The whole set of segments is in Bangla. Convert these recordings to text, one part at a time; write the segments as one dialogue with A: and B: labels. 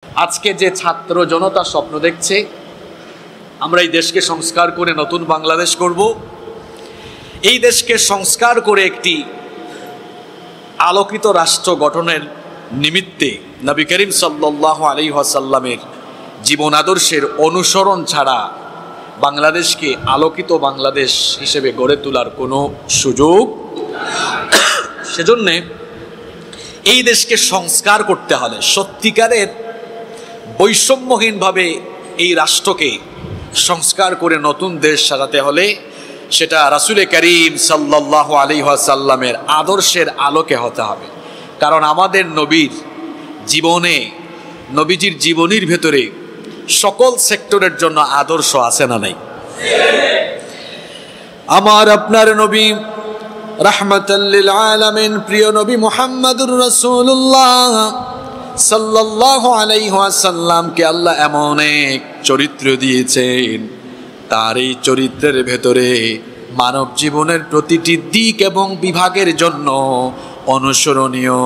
A: আজকে যে ছাত্র জনতা স্বপ্ন দেখছে আমরা এই দেশকে সংস্কার করে নতুন বাংলাদেশ করব, এই দেশকে সংস্কার করে একটি আলোকিত রাষ্ট্র গঠনের নিমিত্তে নবী করিম সাল্লাল্লাহু আলাইহি ওয়াসাল্লামের জীবন আদর্শের অনুসরণ ছাড়া বাংলাদেশকে আলোকিত বাংলাদেশ হিসেবে গড়ে তোলার কোনো সুযোগ, সেজন্যে এই দেশকে সংস্কার করতে হলে, সত্যিকারের বৈষম্যহীনভাবে এই রাষ্ট্রকে সংস্কার করে নতুন দেশ সাজাতে হলে সেটা রাসূল করিম সাল্লাল্লাহু আলাইহি ওয়াসাল্লামের আদর্শের আলোকে হতে হবে। কারণ আমাদের নবীর জীবনে, নবীজির জীবনীর ভেতরে সকল সেক্টরের জন্য আদর্শ আছে না নাই? আমার আপনার নবী রাহমাতাল লিল আলামিন প্রিয় নবী মুহাম্মদুর রাসূলুল্লাহ সাল্লাল্লাহু আলাইহি ওয়াসাল্লামকে আল্লাহ এমন এক চরিত্র দিয়েছেন, তার এই চরিত্রের ভেতরে মানব জীবনের প্রতিটি দিক এবং বিভাগের জন্য অনুসরণীয়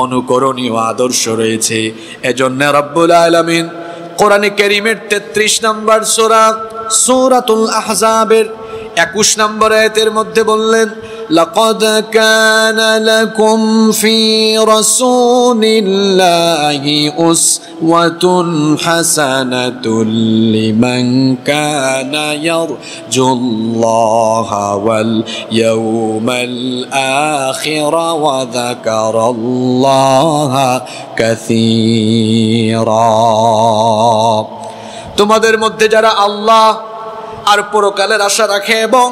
A: অনুকরণীয় আদর্শ রয়েছে। এজন্য রব্বুল আলামিন কোরআনে কারীমের 33 নম্বর সূরা সূরাতুল আহজাবের 21 নম্বর আয়াতের মধ্যে বললেন, লাকাদ কানা লাকুম ফি রাসূলিল্লাহি উসওয়াতুন হাসানাতুন লিমান কানা ইয়ারজুল্লাহা ওয়াল ইয়াওমাল আখির ওয়া যাকারাল্লাহা কাসীরা। তোমাদের মধ্যে যারা আল্লাহ আর পরকালের আশা রাখে এবং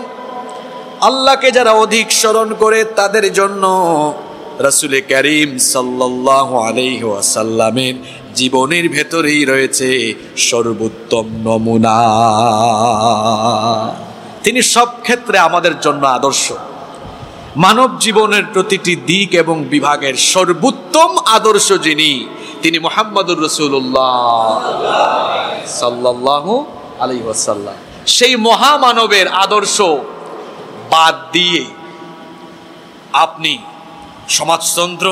A: আল্লাহকে যারা অধিক স্মরণ করে তাদের জন্য রাসূল করিম সাল্লাল্লাহু আলাইহি ওয়াসাল্লামের জীবনের ভেতরেই রয়েছে সর্বোত্তম নমুনা। তিনি সব ক্ষেত্রে আমাদের জন্য আদর্শ, মানব জীবনের প্রতিটি দিক এবং বিভাগের সর্বোত্তম আদর্শ যিনি, তিনি মুহাম্মদুর রাসূলুল্লাহ সাল্লাল্লাহু আলাইহি ওয়াসাল্লাম। সেই মহামানবের আদর্শ বাদ দিয়ে আপনি সমাজতন্ত্র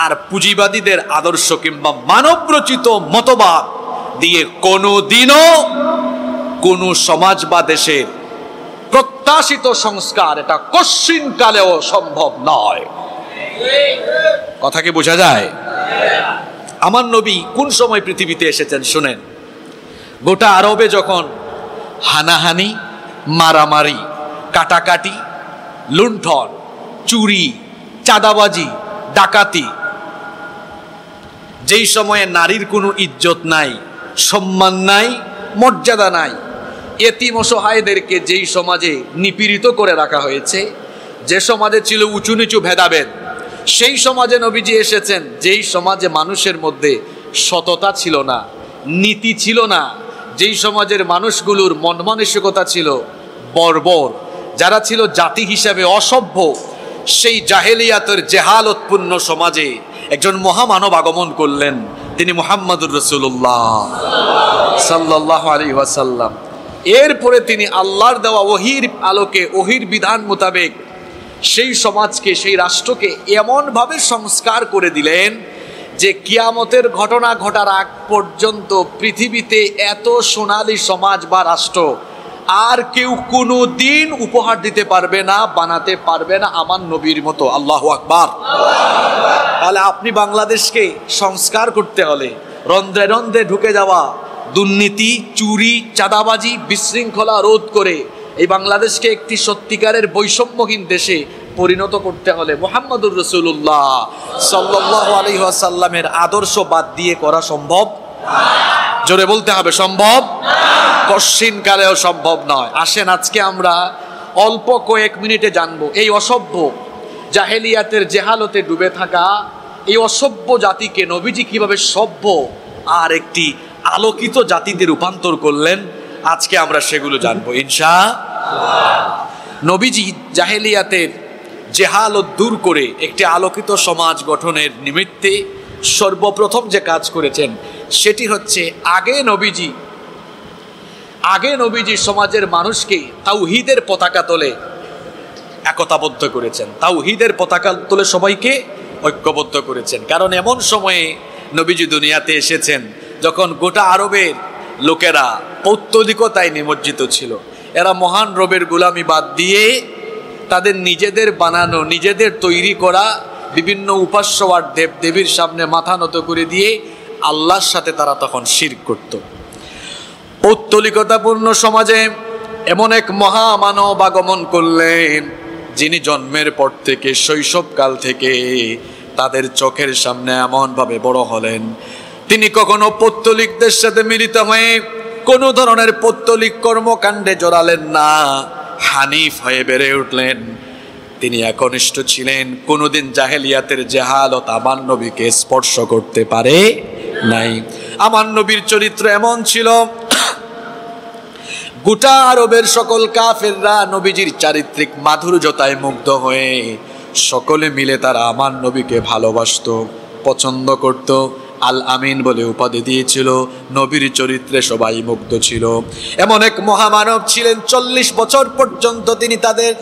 A: আর পুঁজিবাদীদের আদর্শ কিংবা মানবরচিত মতবাদ দিয়ে কোনোদিনও কোনো সমাজ বা দেশের প্রত্যাশিত সংস্কার এটা কশ্চিনকালেও সম্ভব নয়। কথা কি বোঝা যায়? আমার নবী কোন সময় পৃথিবীতে এসেছেন শুনেন। গোটা আরবে যখন হানাহানি, মারামারি, কাটাকাটি, লুণ্ঠন, চুরি, চাঁদাবাজি, ডাকাতি, যেই সময়ে নারীর কোনো ইজ্জত নাই, সম্মান নাই, মর্যাদা নাই, এতিম অসহায়দেরকে যেই সমাজে নিপীড়িত করে রাখা হয়েছে, যে সমাজে ছিল উঁচু নিচু ভেদাভেদ, সেই সমাজে নবীজি এসেছেন যেই সমাজে মানুষের মধ্যে সততা ছিল না, নীতি ছিল না, যেই সমাজের মানুষগুলোর মন মানসিকতা ছিল বর্বর, যারা ছিল জাতি হিসাবে অসভ্য, সেই জাহেলিয়াতের জেহালতপূর্ণ সমাজে একজন মহামানব আগমন করলেন, তিনি মুহাম্মদুর রাসূলুল্লাহ সাল্লাল্লাহু আলাইহি ওয়াসাল্লাম। এরপরে তিনি আল্লাহর দেওয়া ওহীর আলোকে, ওহীর বিধান মোতাবেক সেই সমাজকে, সেই রাষ্ট্রকে এমনভাবে সংস্কার করে দিলেন যে কিয়ামতের ঘটনা ঘটার আগ পর্যন্ত পৃথিবীতে এত সোনালী সমাজ বা রাষ্ট্র আর কেউ কোনো দিন উপহার দিতে পারবে না, বানাতে পারবে না আমার নবীর মতো। আল্লাহু আকবার। তাহলে আপনি বাংলাদেশকে সংস্কার করতে হলে রন্ধ্রে রন্ধ্রে ঢুকে যাওয়া দুর্নীতি, চুরি, চাঁদাবাজি, বিশৃঙ্খলা রোধ করে এই বাংলাদেশকে একটি সত্যিকারের বৈষম্যহীন দেশে পরিণত করতে হলে মুহাম্মদুর রাসূলুল্লাহ সাল্লাল্লাহু আলাইহি ওয়াসাল্লামের আদর্শ বাদ দিয়ে করা সম্ভব? জোরে বলতে হবে, সম্ভব? কশ্চিনকালেও সম্ভব নয়। আসেন আজকে আমরা অল্প কয়েক মিনিটে জানবো এই অসভ্য জাহেলিয়াতের জেহালতে ডুবে থাকা এই অসভ্য জাতিকে নবীজি কিভাবে সভ্য আর একটি আলোকিত জাতিতে রূপান্তর করলেন। আজকে আমরা সেগুলো জানবো ইনশাআল্লাহ। নবীজি জাহেলিয়াতের জেহালত দূর করে একটি আলোকিত সমাজ গঠনের নিমিত্তে সর্বপ্রথম যে কাজ করেছেন সেটি হচ্ছে আগে নবীজি সমাজের মানুষকে তাওহীদের পতাকা তলে একতাবদ্ধ করেছেন, তাওহীদের পতাকা তলে সবাইকে ঐক্যবদ্ধ করেছেন। কারণ এমন সময়ে নবীজি দুনিয়াতে এসেছেন, যখন গোটা আরবের লোকেরা পৌত্তলিকতায় নিমজ্জিত ছিল, এরা মহান রবের গোলামি বাদ দিয়ে তাদের নিজেদের বানানো, নিজেদের তৈরি করা বিভিন্ন উপাস্য আর দেব দেবীর সামনে মাথা নত করে দিয়ে আল্লাহর সাথে তারা তখন শিরক করত। পৌত্তলিকতাপূর্ণ সমাজে এমন এক মহামানব আগমন করলেন, যিনি জন্মের পর থেকে শৈশবকাল থেকে তাদের চোখের সামনে এমনভাবে বড় হলেন, তিনি কখনো পৌত্তলিকদের সাথে মিলিত হয়ে কোনো ধরনের পৌত্তলিক কর্মকাণ্ডে জড়ালেন না, হানিফ হয়ে বেড়ে উঠলেন। তিনি একনিষ্ঠ ছিলেন, কোনোদিন জাহেলিয়াতের জেহালত আমার নবীকে স্পর্শ করতে পারে নাই। আমার নবীর চরিত্র এমন ছিল, গোটা আরবের সকল কাফেররা নবীজির চারিত্রিক মাধুর্যতায় মুগ্ধ হয়ে সকলে মিলে তারা আমার নবীকে ভালোবাসত, পছন্দ করত। আল আমিন বলে উপাধি দিয়েছিল। নবীর চরিত্রে সবাই মুগ্ধ ছিল। এমন এক মহামানব ছিলেন, 40 বছর পর্যন্ত তিনি তাদের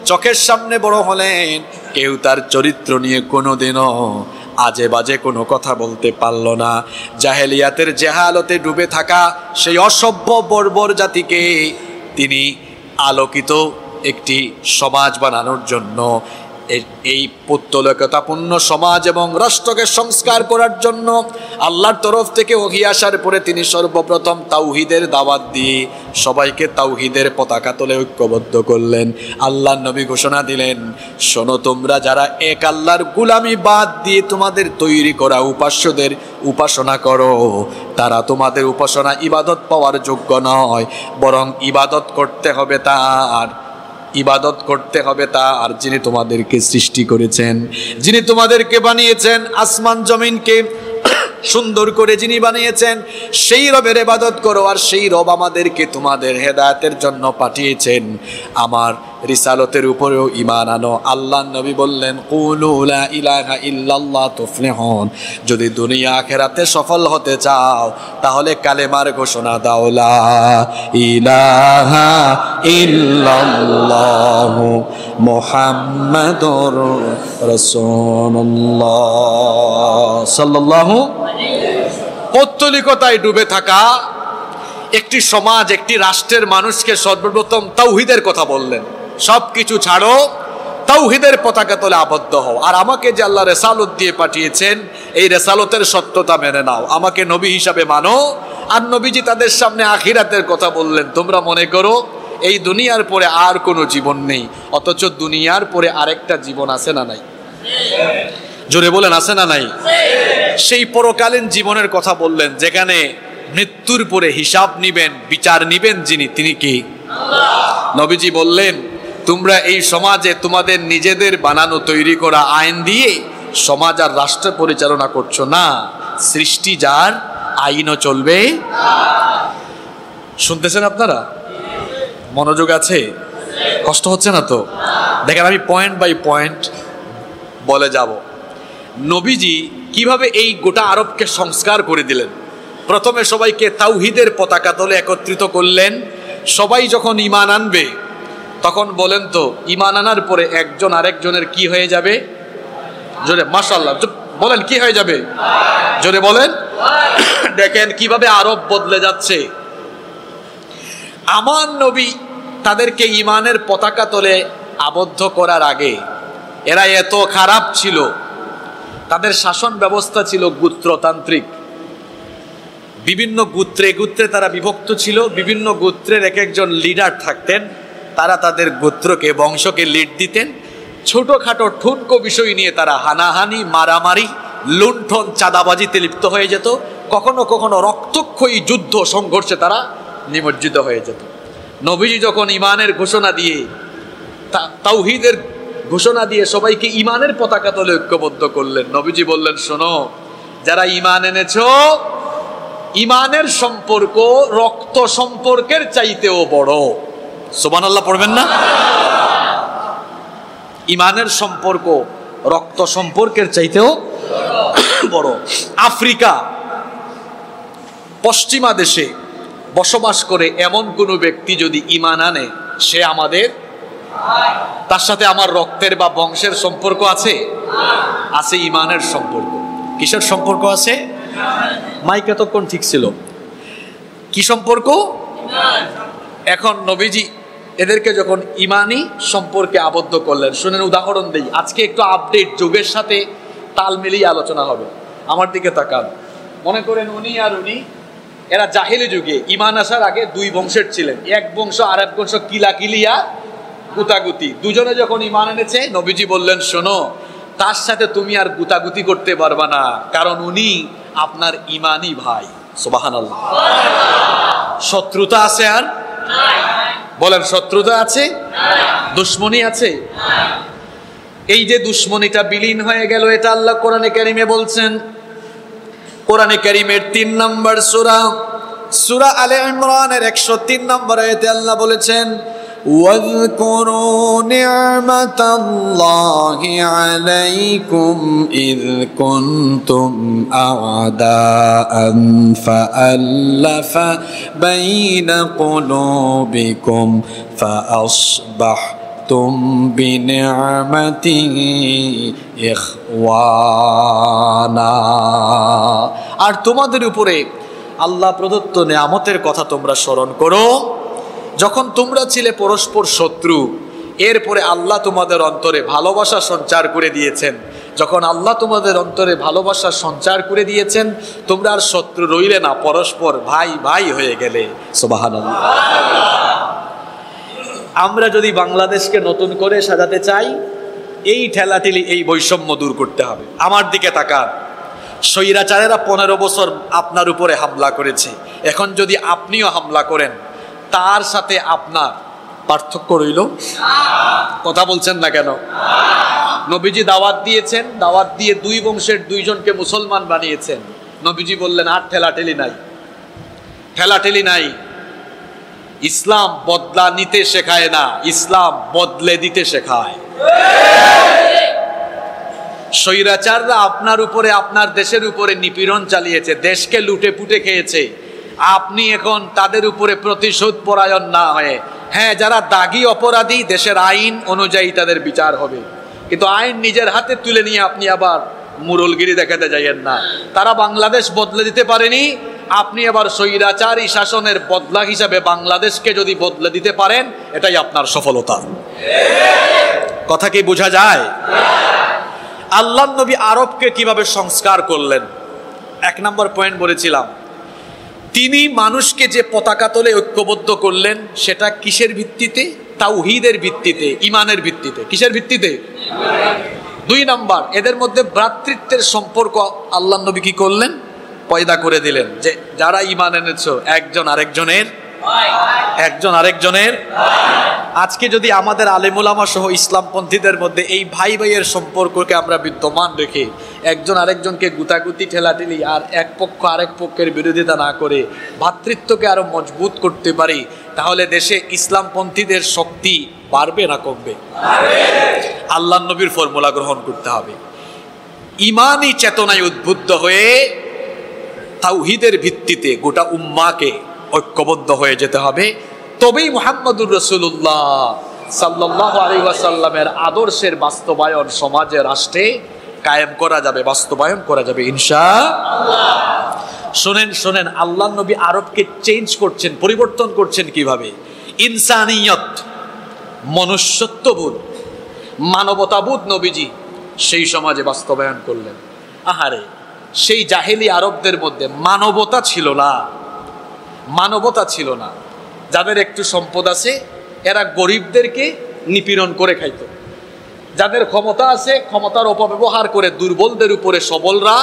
A: চোখের সামনে বড় হলেন। কেউ তার চরিত্র নিয়ে কোনোদিনও আজে বাজে কোনো কথা বলতে পারল না। জাহেলিয়াতের জেহালতে ডুবে থাকা সেই অসভ্য বর্বর জাতিকে তিনি আলোকিত একটি সমাজ বানানোর জন্য, এই পৌত্তলিকতাপূর্ণ সমাজ এবং রাষ্ট্রকে সংস্কার করার জন্য আল্লাহর তরফ থেকে ওহী আসার পরে তিনি সর্বপ্রথম তাওহীদের দাওয়াত দিয়ে সবাইকে তাওহীদের পতাকা তলে ঐক্যবদ্ধ করলেন। আল্লাহর নবী ঘোষণা দিলেন, শোনো, তোমরা যারা এক আল্লাহর গোলামি বাদ দিয়ে তোমাদের তৈরি করা উপাস্যদের উপাসনা করো, তারা তোমাদের উপাসনা ইবাদত পাওয়ার যোগ্য নয়, বরং ইবাদত করতে হবে তার যিনি তোমাদেরকে সৃষ্টি করেছেন, যিনি তোমাদেরকে বানিয়েছেন, আসমান জমিনকে সুন্দর করে যিনি বানিয়েছেন, সেই রবের ইবাদত করো। আর সেই রব আমাদেরকে তোমাদের হেদায়েতের জন্য পাঠিয়েছেন, আমার রিসালতের উপরেও ঈমান আনো। আল্লাহর নবী বললেন, কুলু লা ইলাহা ইল্লাল্লাহ তুফলিহুন, যদি দুনিয়া আখিরাতে সফল হতে চাও তাহলে কালেমার ঘোষণা দাও, লা ইলাহা ইল্লাল্লাহ মুহাম্মাদুর রাসূলুল্লাহ সাল্লাল্লাহু। পৌত্তলিকতায় ডুবে থাকা একটি সমাজ, একটি রাষ্ট্রের মানুষকে সর্বপ্রথম তাওহীদের কথা বললেন, সবকিছু ছাড়ো, তাওহীদের পতাকা তলে আবদ্ধ হও। আর আমাকে যে আল্লাহ রেসালত দিয়ে পাঠিয়েছেন, এই রেসালতের সত্যতা মেনে নাও, আমাকে নবী হিসাবে মানো। আর নবীজি তাদের সামনে আখিরাতের কথা বললেন। তোমরা মনে করো এই দুনিয়ার পরে আর কোনো জীবন নেই, অথচ দুনিয়ার পরে আরেকটা জীবন আছে না নাই? জোরে বলেন, আছে না নাই? সেই পরকালীন জীবনের কথা বললেন, যেখানে মৃত্যুর পরে হিসাব নিবেন, বিচার নিবেন যিনি, তিনি কি? নবীজি বললেন, তোমরা এই সমাজে তোমাদের নিজেদের বানানো তৈরি করা আইন দিয়ে সমাজ আর রাষ্ট্র পরিচালনা করছো না, সৃষ্টি যার আইনও চলবে। শুনতেছেন আপনারা? মনোযোগ আছে? কষ্ট হচ্ছে না তো? দেখেন, আমি পয়েন্ট বাই পয়েন্ট বলে যাব। নবীজি কিভাবে এই গোটা আরবকে সংস্কার করে দিলেন। প্রথমে সবাইকে তাওহীদের পতাকা তলে একত্রিত করলেন। সবাই যখন ঈমান আনবে, তখন বলেন তো, ঈমান আনার পরে একজন আরেকজনের কি হয়ে যাবে? জোরে মাশাআল্লাহ বলেন, কি হয়ে যাবে? জোরে বলেন। দেখেন কিভাবে আরব বদলে যাচ্ছে। আমার নবী তাদেরকে ঈমানের পতাকা তলে আবদ্ধ করার আগে এরা এত খারাপ ছিল, তাদের শাসন ব্যবস্থা ছিল গোত্রতান্ত্রিক। বিভিন্ন গোত্রে গোত্রে তারা বিভক্ত ছিল, বিভিন্ন গোত্রের এক একজন লিডার থাকতেন, তারা তাদের গোত্রকে, বংশকে লিড দিতেন। ছোটখাটো ঠুনকো বিষয় নিয়ে তারা হানাহানি, মারামারি, লুণ্ঠন, চাঁদাবাজিতে লিপ্ত হয়ে যেত। কখনো কখনো রক্তক্ষয়ী যুদ্ধ সংঘর্ষে তারা নিমজ্জিত হয়ে যেত। নবীজি যখন ঈমানের ঘোষণা দিয়ে, তাওহীদের ঘোষণা দিয়ে সবাইকে ঈমানের পতাকা তলে ঐক্যবদ্ধ করলেন, নবীজি বললেন, শোনো, যারা ঈমান এনেছো, ঈমানের সম্পর্ক রক্ত সম্পর্কের চাইতেও বড়। সুবহানাল্লাহ পড়বেন না? ঈমানের সম্পর্ক রক্ত সম্পর্কের চাইতেও বড়। আফ্রিকা পশ্চিমা দেশে বসবাস করে এমন কোনো ব্যক্তি যদি ঈমান আনে, সে আমাদের, তার সাথে আমার রক্তের বা বংশের সম্পর্ক আছে? আছে ঈমানের সম্পর্ক। কিসের সম্পর্ক আছে? মাইক এতক্ষণ ঠিক ছিল। কি সম্পর্ক? এখন নবীজি এদেরকে যখন ইমানি সম্পর্কে আবদ্ধ করলেন, শুনেন উদাহরণ দেই, আজকে একটু আপডেট যুগের সাথে তাল মিলিয়ে আলোচনা হবে। আমার দিকে তাকান। মনে করেন উনি আর উনি, এরা জাহেলি যুগে ইমান আসার আগে দুই বংশের ছিলেন, এক বংশ আর এক বংশ কিলাকিলিয়া গুতাগুতি। দুজনে যখন ইমান এনেছে, নবীজি বললেন শোনো, তার সাথে তুমি আর গুতাগুতি করতে পারবা না, কারণ উনি আপনার ইমানি ভাই। সুবহানাল্লাহ। শত্রুতা আছে আর বলেন, শত্রুতা আছে, দুশ্মনী আছে। এই যে দুশ্মনীটা বিলীন হয়ে গেল, এটা আল্লাহ কোরআনে কারিমে বলছেন। কোরআনে কারিমের 3 নম্বর সূরা, সূরা আলে ইমরানের 103 নম্বর আয়াতে আল্লাহ বলেছেন, ওয়াযকুরু নি'মাতাল্লাহি আলাইকুম ইয কুনতুম আ'দাআন ফাআল্লাফা বাইনা কুলুবিকুম ফাআসবাহতুম বিনি'মাতিহি ইখওয়ানা। আর তোমাদের উপরে আল্লাহ প্রদত্ত নেয়ামতের কথা তোমরা স্মরণ করো, যখন তোমরা ছিলে পরস্পর শত্রু, এরপরে আল্লাহ তোমাদের অন্তরে ভালোবাসা সঞ্চার করে দিয়েছেন। যখন আল্লাহ তোমাদের অন্তরে ভালোবাসা সঞ্চার করে দিয়েছেন, তোমরা আর শত্রু রইলে না, পরস্পর ভাই ভাই হয়ে গেলে। সুবহানাল্লাহ। আমরা যদি বাংলাদেশকে নতুন করে সাজাতে চাই, এই ঠেলাঠেলি, এই বৈষম্য দূর করতে হবে। আমার দিকে তাকান। স্বৈরাচারেরা 15 বছর আপনার উপরে হামলা করেছে, এখন যদি আপনিও হামলা করেন, তার সাথে আপনার পার্থক্য রইল? কথা বলছেন না কেন? নবীজি দাওয়াত দিয়েছেন, দাওয়াত দিয়ে 2 বংশের 2 জনকে মুসলমান বানিয়েছেন। নবীজি বললেন আর ঠেলাঠেলি নাই, ঠেলাঠেলি নাই। ইসলাম বদলা নিতে শেখায় না, ইসলাম বদলে দিতে শেখায়। স্বৈরাচাররা আপনার উপরে, আপনার দেশের উপরে নিপীড়ন চালিয়েছে, দেশকে লুটে পুটে খেয়েছে। আপনি এখন তাদের উপরে প্রতিশোধ পরায়ণ না হয়ে, হ্যাঁ, যারা দাগী অপরাধী, দেশের আইন অনুযায়ী তাদের বিচার হবে, কিন্তু আইন নিজের হাতে তুলে নিয়ে আপনি আবার মুরলগিরি দেখাতে যাইয়েন না। তারা বাংলাদেশ বদলে দিতে পারেনি, আপনি আবার স্বৈরাচারী শাসনের বদলা হিসাবে বাংলাদেশকে যদি বদলে দিতে পারেন, এটাই আপনার সফলতা। কথা কি বোঝা যায়? আল্লাহ নবী আরবকে কিভাবে সংস্কার করলেন? 1 নম্বর পয়েন্ট বলেছিলাম, তিনি মানুষকে যে পতাকা তলে ঐক্যবদ্ধ করলেন, সেটা কিসের ভিত্তিতে? তাওহীদের ভিত্তিতে, ইমানের ভিত্তিতে। কিসের ভিত্তিতে? 2 নম্বর, এদের মধ্যে ভ্রাতৃত্বের সম্পর্ক আল্লাহ নবী কি করলেন? পয়দা করে দিলেন, যে যারা ইমান এনেছো, একজন আরেকজনের। আজকে যদি আমাদের আলেম উলামা সহ ইসলামপন্থীদের মধ্যে এই ভাই ভাইয়ের সম্পর্ককে আমরা বিদ্যমান রেখে একজন আরেকজনকে গুতাগুতি ঠেলাঠেলি আর এক পক্ষ আরেক পক্ষের বিরোধিতা না করে ভ্রাতৃত্বকে আরো মজবুত করতে পারি, তাহলে দেশে ইসলামপন্থীদের শক্তি বাড়বে না কমবে? আল্লাহ নবীর ফর্মুলা গ্রহণ করতে হবে। ইমানি চেতনায় উদ্বুদ্ধ হয়ে তাওহীদের ভিত্তিতে গোটা উম্মাহকে ঐক্যবদ্ধ হয়ে যেতে হবে, তবেই মুহাম্মদুর রাসূলুল্লাহ সাল্লাল্লাহু আলাইহি ওয়াসাল্লামের আদর্শের বাস্তবায়ন সমাজে, রাষ্ট্রে কায়েম করা যাবে, বাস্তবায়ন করা যাবে ইনশাআল্লাহ। শোনেন, আল্লাহ নবী আরবকে চেঞ্জ করছেন, পরিবর্তন করছেন কিভাবে? ইনসানিয়ত, মনুষ্যত্ববোধ, মানবতাবোধ নবীজি সেই সমাজে বাস্তবায়ন করলেন। আহারে, সেই জাহেলি আরবদের মধ্যে মানবতা ছিল না। যাদের একটু সম্পদ আছে, এরা গরিবদেরকে নিপীড়ন করে খাইত। যাদের ক্ষমতা আছে, ক্ষমতার অপব্যবহার করে দুর্বলদের উপরে সবলরা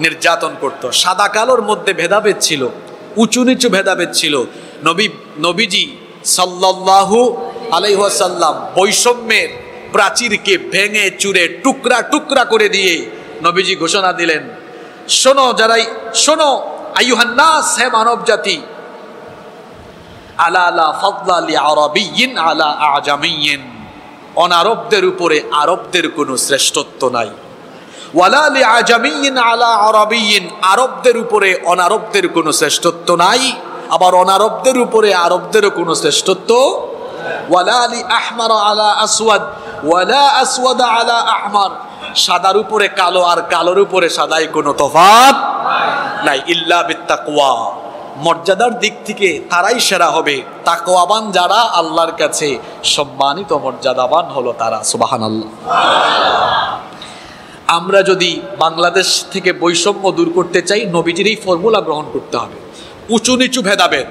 A: নির্যাতন করত। সাদা কালোর মধ্যে ভেদাভেদ ছিল, উঁচু নিচু ভেদাভেদ ছিল। নবীজি সাল্লাল্লাহু আলাইহি ওয়াসাল্লাম বৈষম্যের প্রাচীরকে ভেঙে চুরে টুকরা টুকরা করে দিয়ে নবীজি ঘোষণা দিলেন, শোনো আইয়ুহান নাস, হে মানব জাতি, আলা লা ফাদলা লি আরাবিয়্যিন আলা আজামিয়্যিন, অনারবদের উপরে আরবদের কোনো শ্রেষ্ঠত্ব নাই। ওয়ালা লি আজামিয়্যিন আলা আরাবিয়্যিন, আরবদের উপরে অনারবদের কোনো শ্রেষ্ঠত্ব নাই, আবার অনারবদের উপরে আরবদেরও কোনো শ্রেষ্ঠত্ব। ওয়ালা লি আহমার আলা আসওয়াদ ওয়ালা আসওয়াদ আলা আহমার, সাদার উপরে কালো আর কালোর উপরে সাদায় কোনো তফাৎ নাই। ইল্লা বিত্তাকওয়া, মর্যাদার দিক থেকে তারাই সেরা হবে। তাকওয়াবান যারা আল্লাহর কাছে সম্মানিত মর্যাদাবান হলো তারা। সুবহানাল্লাহ। আমরা যদি বাংলাদেশ থেকে বৈষম্য দূর করতে চাই, নবীজির এই ফর্মুলা গ্রহণ করতে হবে। উঁচু নিচু ভেদাভেদ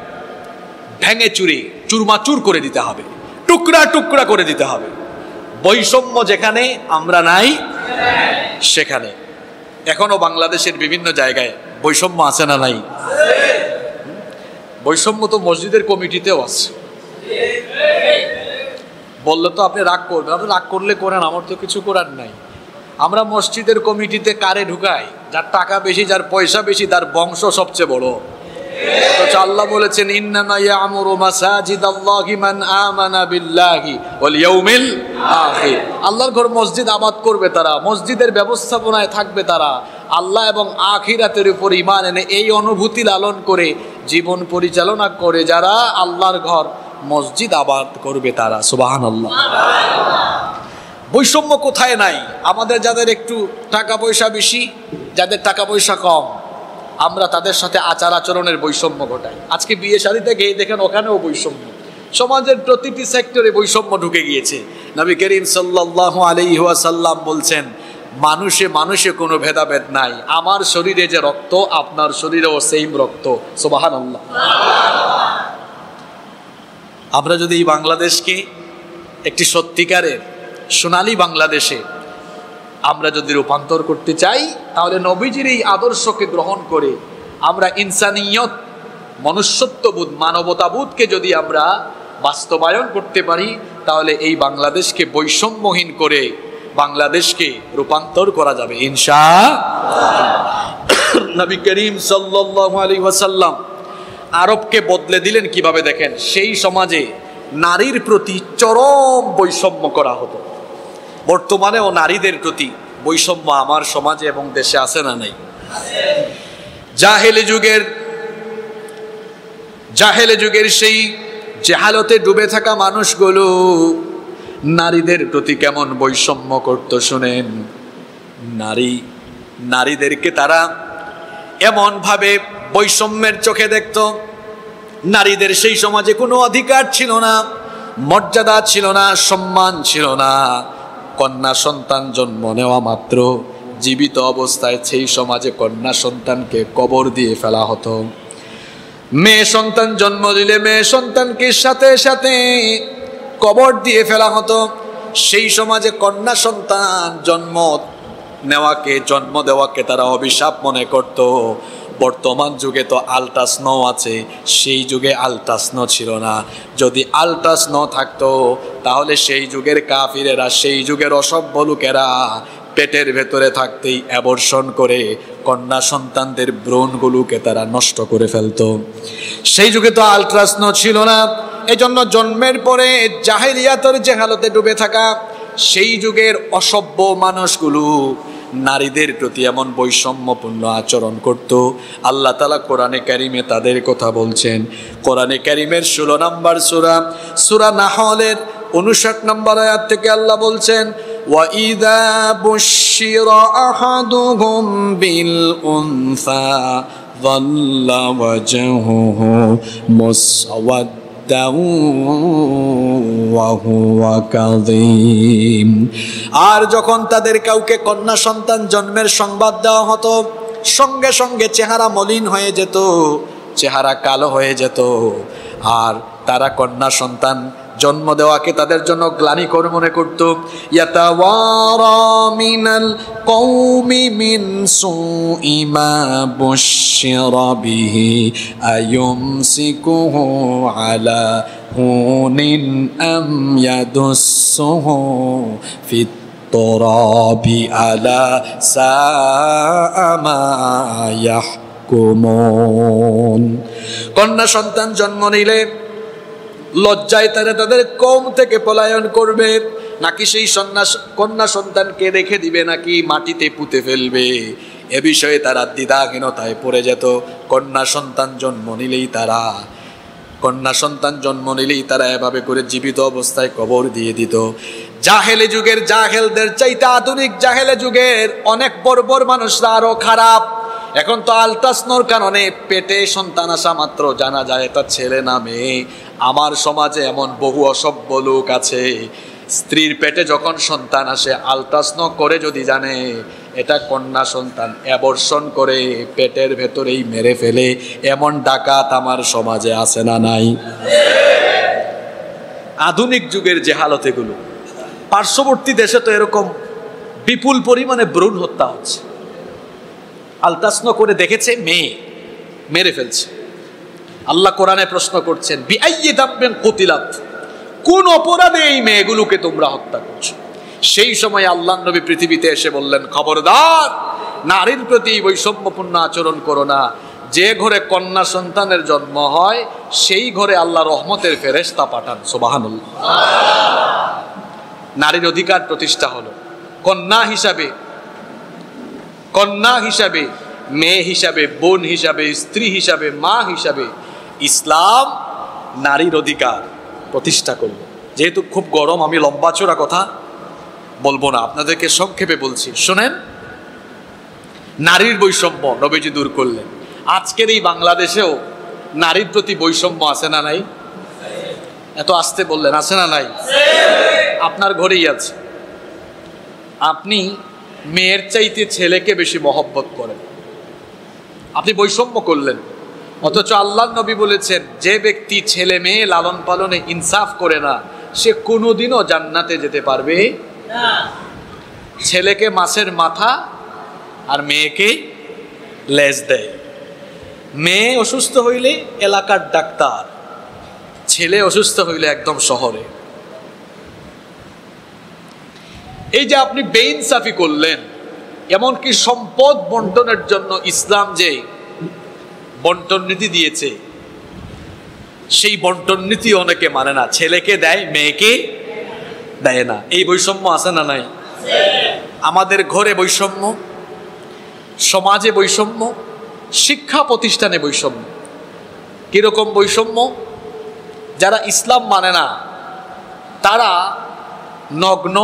A: ভেঙে চুরে চুরমাচুর করে দিতে হবে, টুকরা টুকরা করে দিতে হবে। বৈষম্য যেখানে আমরা নাই সেখানে। এখনো বাংলাদেশের বিভিন্ন জায়গায় বৈষম্য আছে না নাই? বৈষম্য তো মসজিদের কমিটিতেও আছে। বললে তো আপনি রাগ করবেন, আপনি রাগ করলে করেন, আমার তো কিছু করার নাই। আমরা মসজিদের কমিটিতে কারে ঢুকাই? যার টাকা বেশি, যার পয়সা বেশি, তার বংশ সবচেয়ে বড়। অথচ আল্লাহ বলেছেন ইন্নামা ইয়ামুরু মাসাজিদাল্লাহি মান আমানা বিল্লাহি ওয়াল ইয়াউমিল আখির। আল্লাহর ঘর মসজিদ আবাদ করবে তারা, মসজিদের ব্যবস্থাপনায় থাকবে তারা, আল্লাহ এবং আখিরাতের উপর ঈমান এনে এই অনুভূতি লালন করে জীবন পরিচালনা করে যারা আল্লাহর ঘর মসজিদ আবাদ করবে তারা। সুবহানাল্লাহ। বৈষম্য কোথায় নাই? আমাদের যাদের একটু টাকা পয়সা বেশি, যাদের টাকা পয়সা কম, আমরা তাদের সাথে আচার আচরণের বৈষম্য ঘটাই। আজকে বিয়ে শাদীতে গিয়ে দেখেন ওখানেও বৈষম্য। সমাজের প্রতিটি সেক্টরে বৈষম্য ঢুকে গিয়েছে। নবী করিম সাল্লাল্লাহু আলাইহি ওয়াসাল্লাম বলছেন মানুষে মানুষে কোনো ভেদাভেদ নাই। আমার শরীরে যে রক্ত আপনার শরীরেও সেম রক্ত। সুবহানাল্লাহ। আমরা যদি এই বাংলাদেশকে একটি সত্যিকারের সোনালী বাংলাদেশে আমরা যদি রূপান্তর করতে চাই, তাহলে নবীজির এই আদর্শকে গ্রহণ করে আমরা ইনসানিয়ত, মনুষ্যত্ববোধ, মানবতাবোধকে যদি আমরা বাস্তবায়ন করতে পারি, তাহলে এই বাংলাদেশকে বৈষম্যহীন করে বাংলাদেশকে রূপান্তর করা যাবে ইনশাআল্লাহ। নবী করিম সাল্লাল্লাহু আলাইহি ওয়াসাল্লাম আরবকে বদলে দিলেন কিভাবে দেখেন। সেই সমাজে নারীর প্রতি চরম বৈষম্য করা হতো। বর্তমানেও নারীদের প্রতি বৈষম্য আমার সমাজে এবং দেশে আছে না নাই? জাহেলি যুগের সেই জাহালতে ডুবে থাকা মানুষগুলো নারীদের প্রতি কেমন বৈষম্য করত শুনেন। নারীদেরকে তারা এমন ভাবে বৈষম্যের চোখে দেখত। নারীদের সেই সমাজে কোনো অধিকার ছিল না, মর্যাদা ছিল না, সম্মান ছিল না। কন্যা সন্তান জন্ম নেওয়া মাত্র জীবিত অবস্থায় সেই সমাজে কন্যা সন্তানকে কবর দিয়ে ফেলা হতো। মেয়ে সন্তান জন্ম দিলে মেয়ে সন্তানকে সাথে সাথে কবর দিয়ে ফেলা হতো। সেই সমাজে কন্যা সন্তান জন্ম দেওয়াকে তারা অভিশাপ মনে করত। বর্তমান যুগে তো আল্ট্রাস্নো আছে, সেই যুগে আল্ট্রাস্নো ছিল না। যদি আল্ট্রাস্নো থাকতো তাহলে সেই যুগের কাফিরেরা, সেই যুগের অসভ্য লোকেরা পেটের ভেতরে থাকতেই অ্যাবর্ষণ করে কন্যা সন্তানদের ভ্রূণগুলোকে তারা নষ্ট করে ফেলতো। সেই যুগে তো আল্ট্রাস্নো ছিল না। এজন্য জন্মের পরে জাহেলিয়াতের জাহালতে ডুবে থাকা সেই যুগের অসভ্য মানুষগুলো নারীদের প্রতি এমন বৈষম্যপূর্ণ আচরণ করত। আল্লাহ তাআলা কোরআনে কারিমে তাদের কথা বলছেন। কোরআনে কারিমের 16 নম্বর সূরা নাহলের 59 নম্বর আয়াত থেকে আল্লাহ বলছেন ওয়াইদা বুশিরা আহাদুহুম বিল উনসা যাল্লা ওয়াজহুহু মুসওয়াদ্দান ওয়া হুয়া কাযীম। আর যখন তাদের কাউকে কন্যা সন্তান জন্মের সংবাদ দেওয়া হতো, সঙ্গে সঙ্গে চেহারা মলিন হয়ে যেত, চেহারা কালো হয়ে যেত। আর তারা কন্যা সন্তান জন্ম দেওয়াকে তাদের জন্য গ্লানিকর মনে করত। ইয়াতাওয়ারা মিনাল কওমি মিন সুই মা বুশিরা বিহি আয়ুমসিকুহু আলা হুনিন আম ইয়াদুসসুহু ফিত তুরাবি আলা সাআ মা ইয়াহকুমুন। কন্যা সন্তান জন্ম নিলে লজ্জায় তারা তাদের কওম থেকে পলায়ন করবে, নাকি সেই কন্যা সন্তানকে রেখে দিবে, নাকি মাটিতে পুঁতে ফেলবে, এ বিষয়ে তারা দ্বিধাহীনতায় পড়ে যেত। কন্যা সন্তান জন্ম নিলেই তারা এভাবে করে জীবিত অবস্থায় কবর দিয়ে দিত। জাহেলি যুগের জাহেলদের চাইতে আধুনিক জাহেলি যুগের অনেক বর্বর মানুষরা আরো খারাপ। এখন তো আলট্রাসাউন্ডের কারণে পেটে সন্তান আসা মাত্র জানা যায় এটা ছেলে না মেয়ে। আমার সমাজে এমন বহু অসভ্য লোক আছে, স্ত্রীর পেটে যখন সন্তান আসে আলট্রাসাউন্ড করে যদি জানে এটা কন্যা সন্তান, অ্যাবর্শন করে পেটের ভেতরেই মেরে ফেলে। এমন ডাকাত আমার সমাজে আছে না নাই? আধুনিক যুগের যে হালত এগুলো। পার্শ্ববর্তী দেশে তো এরকম বিপুল পরিমাণে ভ্রূণ হত্যা হচ্ছে। আলট্রাসাউন্ড করে দেখেছে মেয়ে, মেরে ফেলছে। আল্লাহ কোরআনে প্রশ্ন করছেন, বিআইয়ি দামবিন কুতিলাত, কোন অপরাধে এই মেয়েগুলোকে তোমরা হত্যা করছো? সেই সময় আল্লাহর নবী পৃথিবীতে এসে বললেন, খবরদার, নারীর প্রতি বৈষম্যপূর্ণ আচরণ করো না। যে ঘরে কন্যা সন্তানের জন্ম হয় সেই ঘরে আল্লাহ রহমতের ফেরেশতা পাঠান। সুবহানাল্লাহ। নারীর অধিকার প্রতিষ্ঠা হলো। কন্যা হিসাবে, মেয়ে হিসাবে, বোন হিসাবে, স্ত্রী হিসাবে, মা হিসাবে ইসলাম নারীর অধিকার প্রতিষ্ঠা করল। যেহেতু খুব গরম, আমি লম্বা চড়া কথা বলবো না, আপনাদেরকে সংক্ষেপে বলছি, শোনেন। নারীর বৈষম্য নবীজি দূর করলেন। আজকের এই বাংলাদেশেও নারীর প্রতি বৈষম্য আছে না নাই? এত আসতে বললেন, আছে না নাই? আপনার ঘরেই আছে। আপনি মেয়ের চাইতে ছেলেকে বেশি মহব্বত করেন, আপনি বৈষম্য করলেন। অথচ আল্লাহর নবী বলেছেন, যে ব্যক্তি ছেলে মেয়ে লালন পালনে ইনসাফ করে না সে কোনোদিনও জান্নাতে যেতে পারবে না। ছেলেকে মাছের মাথা আর মেয়েকে লেজ দেয়। মেয়ে অসুস্থ হইলে এলাকার ডাক্তার, ছেলে অসুস্থ হইলে একদম শহরে। এই যে আপনি বেইনসাফি করলেন, এমনকি সম্পদ বন্টনের জন্য ইসলাম যে বন্টন নীতি দিয়েছে সেই বন্টন নীতি অনেকে মানে না। ছেলেকে দেয়, মেয়েকে দেয় না। এই বৈষম্য আছে না নাই? আমাদের ঘরে বৈষম্য, সমাজে বৈষম্য, শিক্ষা প্রতিষ্ঠানে বৈষম্য। কিরকম বৈষম্য? যারা ইসলাম মানে না তারা নগ্ন,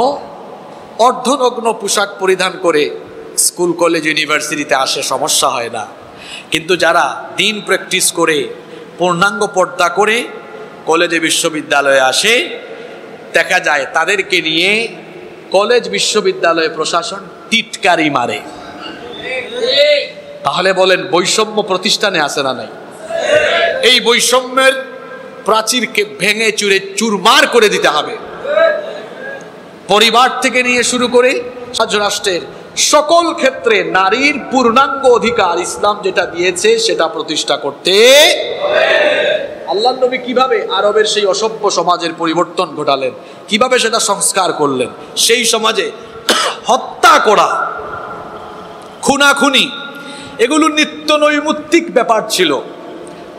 A: অর্ধনগ্ন পোশাক পরিধান করে স্কুল কলেজ ইউনিভার্সিটিতে আসে, সমস্যা হয় না। কিন্তু যারা দিন প্র্যাকটিস করে পূর্ণাঙ্গ পর্দা করে কলেজে বিশ্ববিদ্যালয়ে আসে, দেখা যায় তাদেরকে নিয়ে কলেজ বিশ্ববিদ্যালয়ে প্রশাসন টিটকারি মারে। তাহলে বলেন বৈষম্য প্রতিষ্ঠানে আছে না নাই? এই বৈষম্যের প্রাচীরকে ভেঙে চুরে চুরমার করে দিতে হবে। পরিবার থেকে নিয়ে শুরু করে রাষ্ট্রের সকল ক্ষেত্রে নারীর পূর্ণাঙ্গ অধিকার ইসলাম যেটা দিয়েছে সেটা প্রতিষ্ঠা করতে হবে। আল্লাহর নবী কিভাবে আরবের সেই অসভ্য সমাজের পরিবর্তন ঘটালেন, কিভাবে সেটা সংস্কার করলেন। সেই সমাজে হত্যা করা, খুনাখুনি, এগুলো নিত্য নৈমিত্তিক ব্যাপার ছিল।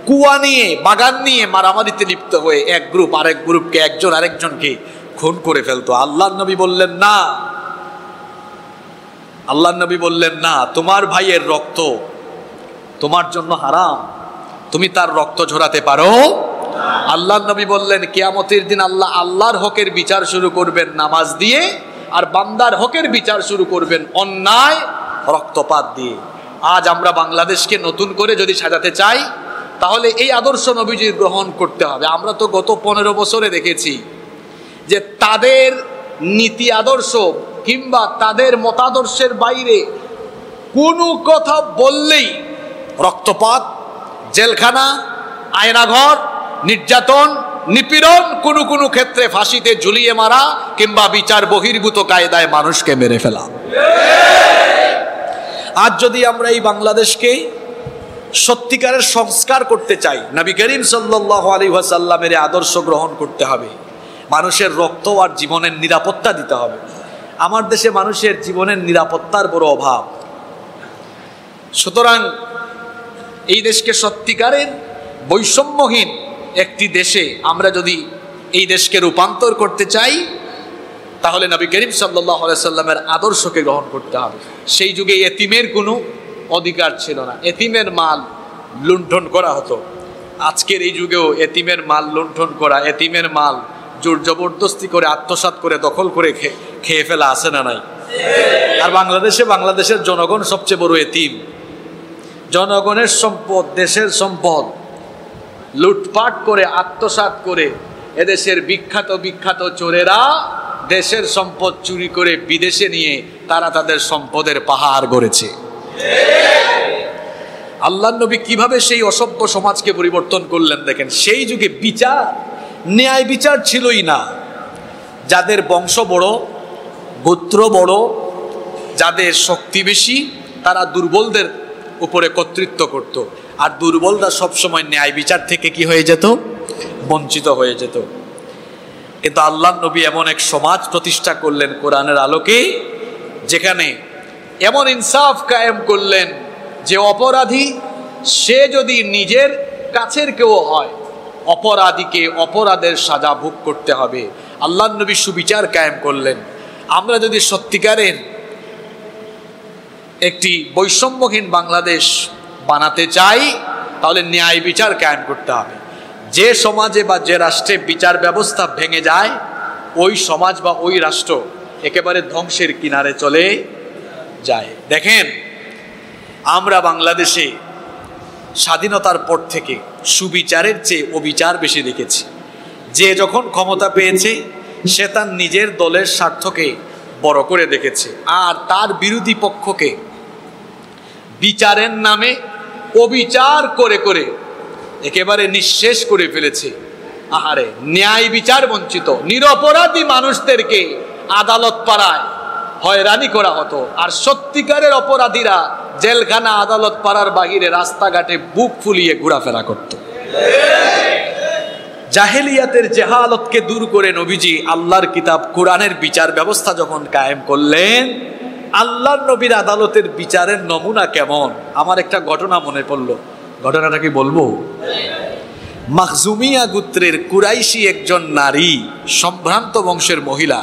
A: কুয়া নিয়ে, বাগান নিয়ে মারামারিতে লিপ্ত হয়ে এক গ্রুপ আরেক গ্রুপকে, একজন আরেকজনকে খুন করে ফেলতো। আল্লাহর নবী বললেন না, আল্লাহর নবী বললেন না, তোমার ভাইয়ের রক্ত তোমার জন্য হারাম, তুমি তার রক্ত ঝরাতে পারো? আল্লাহর নবী বললেন, কিয়ামতের দিন আল্লাহ আল্লাহর হকের বিচার শুরু করবেন নামাজ দিয়ে, আর বান্দার হকের বিচার শুরু করবেন অন্যায় রক্তপাত দিয়ে। আজ আমরা বাংলাদেশকে নতুন করে যদি সাজাতে চাই তাহলে এই আদর্শ নবীজির গ্রহণ করতে হবে। আমরা তো গত 15 বছরে দেখেছি যে তাদের নীতি আদর্শ কিংবা তাদের মতাদর্শের বাইরে কোনো কথা বললেই রক্তপাত, জেলখানা, আয়নাঘর, নির্যাতন, নিপীড়ন, কোনো কোনো ক্ষেত্রে ফাঁসিতে ঝুলিয়ে মারা কিংবা বিচার বহির্ভূত কায়দায় মানুষকে মেরে ফেলা। আজ যদি আমরা এই বাংলাদেশকে সত্যিকারের সংস্কার করতে চাই, নবী করিম সাল্লাল্লাহু আলাইহি ওয়াসাল্লামের আদর্শ গ্রহণ করতে হবে। মানুষের রক্ত আর জীবনের নিরাপত্তা দিতে হবে। আমার দেশে মানুষের জীবনের নিরাপত্তার বড় অভাব। সুতরাং এই দেশকে সত্যিকারের বৈষম্যহীন একটি দেশে আমরা যদি এই দেশকে রূপান্তর করতে চাই তাহলে নবী করিম সাল্লাল্লাহু আলাইহি সাল্লামের আদর্শকে গ্রহণ করতে হবে। সেই যুগে এতিমের কোনো অধিকার ছিল না, এতিমের মাল লুণ্ঠন করা হতো। আজকের এই যুগেও এতিমের মাল লুণ্ঠন করা, এতিমের মাল জোর জবরদস্তি করে আত্মসাৎ করে দখল করে খেয়ে ফেলা আছে না নাই? আর বাংলাদেশের জনগণ সবচেয়ে বড় এতিম। জনগণের সম্পদ, দেশের সম্পদ লুটপাট করে আত্মসাৎ করে এদেশের বিখ্যাত চোরেরা দেশের সম্পদ চুরি করে বিদেশে নিয়ে তারা তাদের সম্পদের পাহাড় গড়েছে। আল্লাহর নবী কিভাবে সেই অসভ্য সমাজকে পরিবর্তন করলেন দেখেন। সেই যুগে বিচার, ন্যায় বিচার ছিলই না। যাদের বংশ বড়, গোত্র বড়, যাদের শক্তি বেশি, তারা দুর্বলদের উপরে কর্তৃত্ব করত। আর দুর্বলরা সবসময় ন্যায় বিচার থেকে কি হয়ে যেত? বঞ্চিত হয়ে যেত। কিন্তু আল্লাহর নবী এমন এক সমাজ প্রতিষ্ঠা করলেন কোরআনের আলোকে, যেখানে এমন ইনসাফ কায়েম করলেন যে অপরাধী সে যদি নিজের কাছের কেউ হয়, অপরাধীকে অপরাধের সাজা ভোগ করতে হবে। আল্লাহর নবী সুবিচার কায়েম করলেন। আমরা যদি সত্যিকারের একটি বৈষম্যহীন বাংলাদেশ বানাতে চাই, তাহলে ন্যায় বিচার কায়েম করতে হবে। যে সমাজে বা যে রাষ্ট্রে বিচার ব্যবস্থা ভেঙে যায়, ওই সমাজ বা ওই রাষ্ট্র একেবারে ধ্বংসের কিনারে চলে যায়। দেখেন, আমরা বাংলাদেশে স্বাধীনতার পর থেকে সুবিচারের চেয়ে অবিচার বেশি দেখেছি। যে যখন ক্ষমতা পেয়েছে সে তার নিজের দলের স্বার্থকে বড় করে দেখেছে, আর তার বিরোধী পক্ষকে বিচারের নামে অবিচার করে করে একেবারে নিঃশেষ করে ফেলেছে। আহারে, ন্যায় বিচার বঞ্চিত। নিরপরাধী মানুষদেরকে আদালত পাড়ায় হয়রানি করা হতো, আর সত্যিকারের অপরাধীরা জেলখানা আদালত পাড়ার বাহিরে রাস্তাঘাটে বুক ফুলিয়ে ঘোরাফেরা করত। জাহেলিয়াতের জেহালতকে দূর করে নবীজি আল্লাহর কিতাব কোরআনের বিচার ব্যবস্থা যখন কায়েম করলেন, আল্লাহর নবীর আদালতের বিচারের নমুনা কেমন। আমার একটা ঘটনা মনে পড়লো, ঘটনাটা কি বলবো? মাখজুমিয়া গোত্রের কুরাইশি একজন নারী, সম্ভ্রান্ত বংশের মহিলা,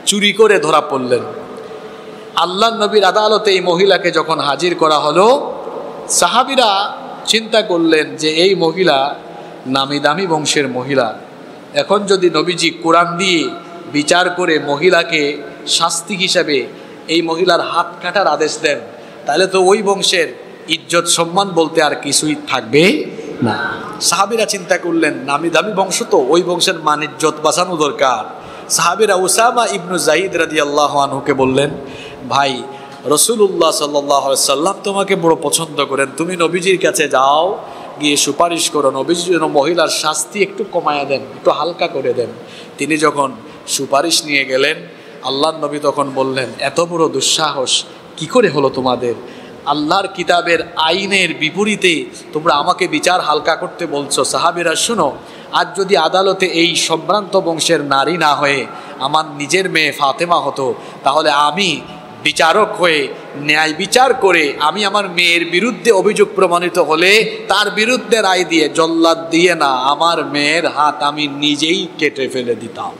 A: চুরি করে ধরা পড়লেন। আল্লাহর নবীর আদালতে এই মহিলাকে যখন হাজির করা হলো, সাহাবীরা চিন্তা করলেন যে এই মহিলা নামি দামি বংশের মহিলা, এখন যদি নবীজি কোরআন দিয়ে বিচার করে মহিলাকে শাস্তি হিসাবে এই মহিলার হাত কাটার আদেশ দেন, তাহলে তো ওই বংশের ইজ্জত সম্মান বলতে আর কিছুই থাকবে না। সাহাবীরা চিন্তা করলেন, নামি দামি বংশ তো, ওই বংশের মান ইজ্জত বাঁচানো দরকার। সাহাবীরা উসামা ইবনু যায়েদ রাদিয়াল্লাহু আনহুকে বললেন, ভাই, রাসূলুল্লাহ সাল্লাল্লাহু আলাইহি সাল্লাম তোমাকে বড় পছন্দ করেন, তুমি নবীজির কাছে যাও, গিয়ে সুপারিশ করো নবীজির জন্য মহিলার শাস্তি একটু কমায়া দেন, একটু হালকা করে দেন। তিনি যখন সুপারিশ নিয়ে গেলেন, আল্লাহর নবী তখন বললেন, এত বড় দুঃসাহস কি করে হলো তোমাদের? আল্লাহর কিতাবের আইনের বিপরীতে তোমরা আমাকে বিচার হালকা করতে বলছো। সাহাবীরা শুনো, আজ যদি আদালতে এই সম্ভ্রান্ত বংশের নারী না হয়ে আমার নিজের মেয়ে ফাতেমা হতো, তাহলে আমি বিচারক হয়ে ন্যায় বিচার করে আমি আমার মেয়ের বিরুদ্ধে অভিযোগ প্রমাণিত হলে তার বিরুদ্ধে রায় দিয়ে, জল্লাদ দিয়ে না, আমার মেয়ের হাত আমি নিজেই কেটে ফেলে দিতাম।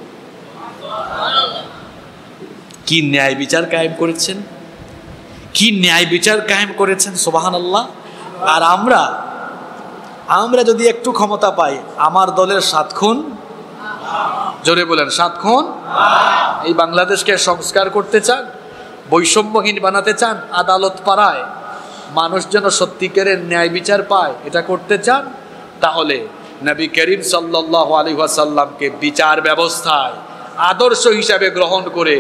A: কি ন্যায় বিচার কায়েম করেছেন, কি ন্যায় বিচার কায়েম করেছেন, সুবহানাল্লাহ। আর আমরা যদি একটু ক্ষমতা পাই, আমার দলের 7 খুন, জোরে বলেন 7 খুন, এই বাংলাদেশকে সংস্কার করতে চান, বৈষম্যহীন বানাতে চান, আদালত পাড়ায় মানুষ যেন সত্যিকারের ন্যায় বিচার পায়, এটা করতে চান, তাহলে নবী করিম সাল্লাল্লাহু আলাইহি ওয়াসাল্লামকে বিচার ব্যবস্থায় আদর্শ হিসাবে গ্রহণ করে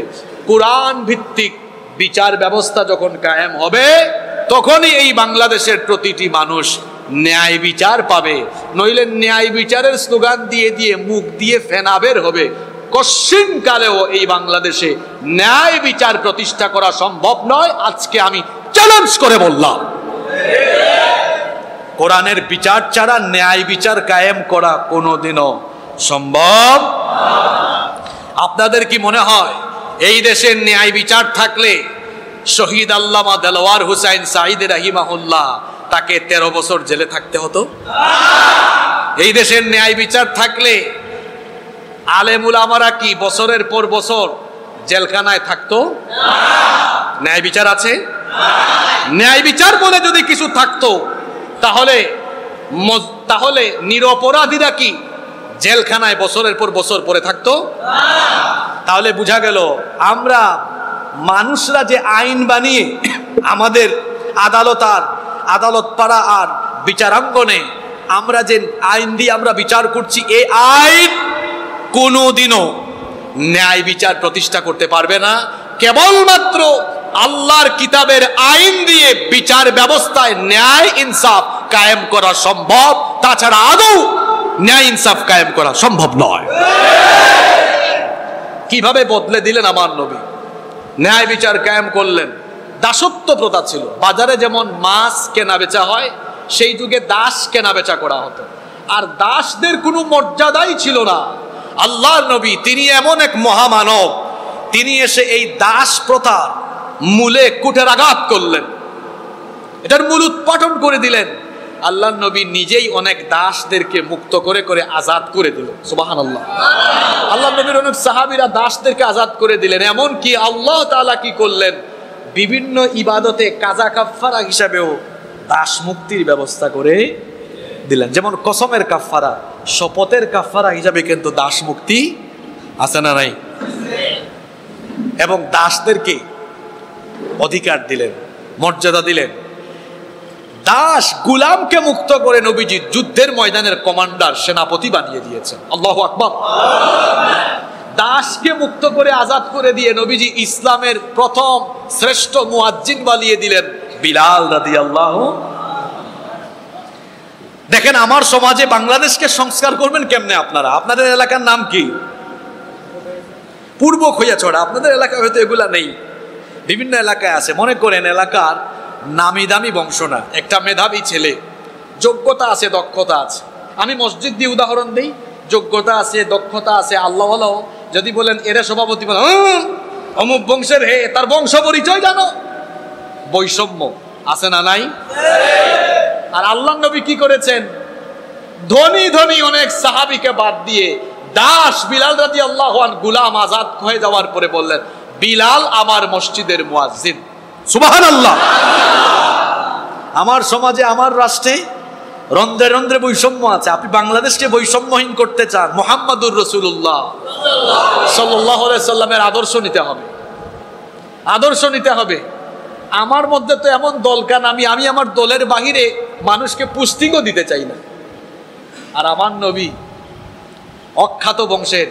A: কোরআন ভিত্তিক বিচার ব্যবস্থা যখন কায়েম হবে, তখনই এই বাংলাদেশের প্রতিটি মানুষ ন্যায় বিচার পাবে। নইলে ন্যায় বিচারের স্লোগান দিয়ে দিয়ে মুখ দিয়ে ফেনা বের হবে। কশিন কালেও এই বাংলাদেশে ন্যায় বিচার প্রতিষ্ঠা করা সম্ভব নয়। আজকে আমি চ্যালেঞ্জ করে বললাম, কোরআনের বিচার ছাড়া ন্যায় বিচার কায়েম করা কোনোদিনও সম্ভব। আপনাদের কি মনে হয় এই দেশের ন্যায় বিচার থাকলে শহীদ আল্লামা দেলোয়ার হুসাইন সাঈদ রাহিমাহুল্লাহ তাকে 13 বছর জেলে থাকতে হতো? এই দেশের ন্যায় বিচার থাকলে আলেম উলামারা কি বছরের পর বছর জেলখানায় থাকতো? ন্যায় বিচার আছে? ন্যায় বিচার বলে যদি কিছু থাকতো, তাহলে নিরপরাধীরা কি জেলখানায় বছরের পর বছর পরে থাকতো? তাহলে বোঝা গেল আমরা মানুষরা যে আইন বানিয়ে আমাদের আদালত পাড়া আর বিচারাঙ্গনে আমরা যে আইন দিয়ে আমরা বিচার করছি, এই আইন কোনোদিনও ন্যায় বিচার প্রতিষ্ঠা করতে পারবে না। কেবলমাত্র আল্লাহর কিতাবের আইন দিয়ে বিচার ব্যবস্থায় ন্যায় ইনসাফ কায়েম করা সম্ভব, তাছাড়া আদৌ ন্যায় ইনসাফ কায়েম করা সম্ভব নয়। কিভাবে বদলে দিলেন আমার নবী, ন্যায় বিচার কায়েম করলেন। দাসত্ব প্রথা ছিল, বাজারে যেমন মাছ কেনা বেচা হয়, সেই যুগে দাস কেনা বেচা করা হতো, আর দাসদের কোনো মর্যাদাই ছিল না। আল্লাহর নবী তিনি এমন এক মহামানব, তিনি এসে এই দাস প্রথা মূলে কুঠারাঘাত করলেন, এটার মূল উৎপাটন করে দিলেন। আল্লাহর নবী নিজেই অনেক দাসদেরকে মুক্ত করে করে আজাদ করে দিলেন। সুবহানাল্লাহ। আল্লাহর নবীর অনেক সাহাবীরা দাসদেরকে আজাদ করে দিলেন। এমন কি আল্লাহ তাআলা কি করলেন, বিভিন্ন ইবাদতে কাজা কাফারা হিসাবেও দাস মুক্তির ব্যবস্থা করে দিলেন। যেমন কসমের কাফারা, শপথের কাফারা হিসাবে কিন্তু দাস মুক্তি আছে না নাই? এবং দাসদেরকে অধিকার দিলেন, মর্যাদা দিলেন। দাস গুলামকে মুক্ত করে নবীজি যুদ্ধের ময়দানের কমান্ডার, সেনাপতি বানিয়ে দিয়েছেন। আল্লাহু আকবার। দাসকে মুক্ত করে আজাদ করে দিয়ে নবীজি ইসলামের প্রথম শ্রেষ্ঠ মুয়াজ্জিন বানিয়ে দিলেন বিলাল রাদিয়াল্লাহু। দেখেন আমার সমাজে বাংলাদেশকে সংস্কার করবেন কেমনে আপনারা? আপনাদের এলাকার নাম কি? পূর্ব খৈয়াছড়া। আপনাদের এলাকায় হয়তো এগুলা নেই, বিভিন্ন এলাকায় আছে। মনে করেন এলাকার নামি দামি বংশ না, একটা মেধাবী ছেলে, যোগ্যতা আছে, দক্ষতা আছে। আমি মসজিদ দিয়ে উদাহরণ দিই, যোগ্যতা আছে, দক্ষতা আছে, আল্লাহ আল্লাহ। যদি বলেন এরা সভাপতি, অমুক বংশের, হে তার বংশ পরিচয় জানো? বৈষম্য আছে না নাই? আর আল্লাহ নবী কি করেছেন, ধনী ধনী অনেক সাহাবীকে বাদ দিয়ে দাস বিলাল রাদিয়াল্লাহু আনহু গোলাম আজাদ হয়ে যাওয়ার পরে বললেন, বিলাল আমার মসজিদের মুয়াজ্জিন। সুবহানাল্লাহ। আমার সমাজে, আমার রাষ্ট্রে রন্ধ্রে রন্ধ্রে বৈষম্য আছে। আপনি বাংলাদেশকে বৈষম্যহীন করতে চান, মুহাম্মাদুর রাসূলুল্লাহ সাল্লাল্লাহু আলাইহি সাল্লামের আদর্শ নিতে হবে, আদর্শ নিতে হবে। আমার মধ্যে তো এমন দলকান, আমি আমার দলের বাহিরে মানুষকে পুস্তিংও দিতে চাই না। আর আমার নবী অখ্যাত বংশের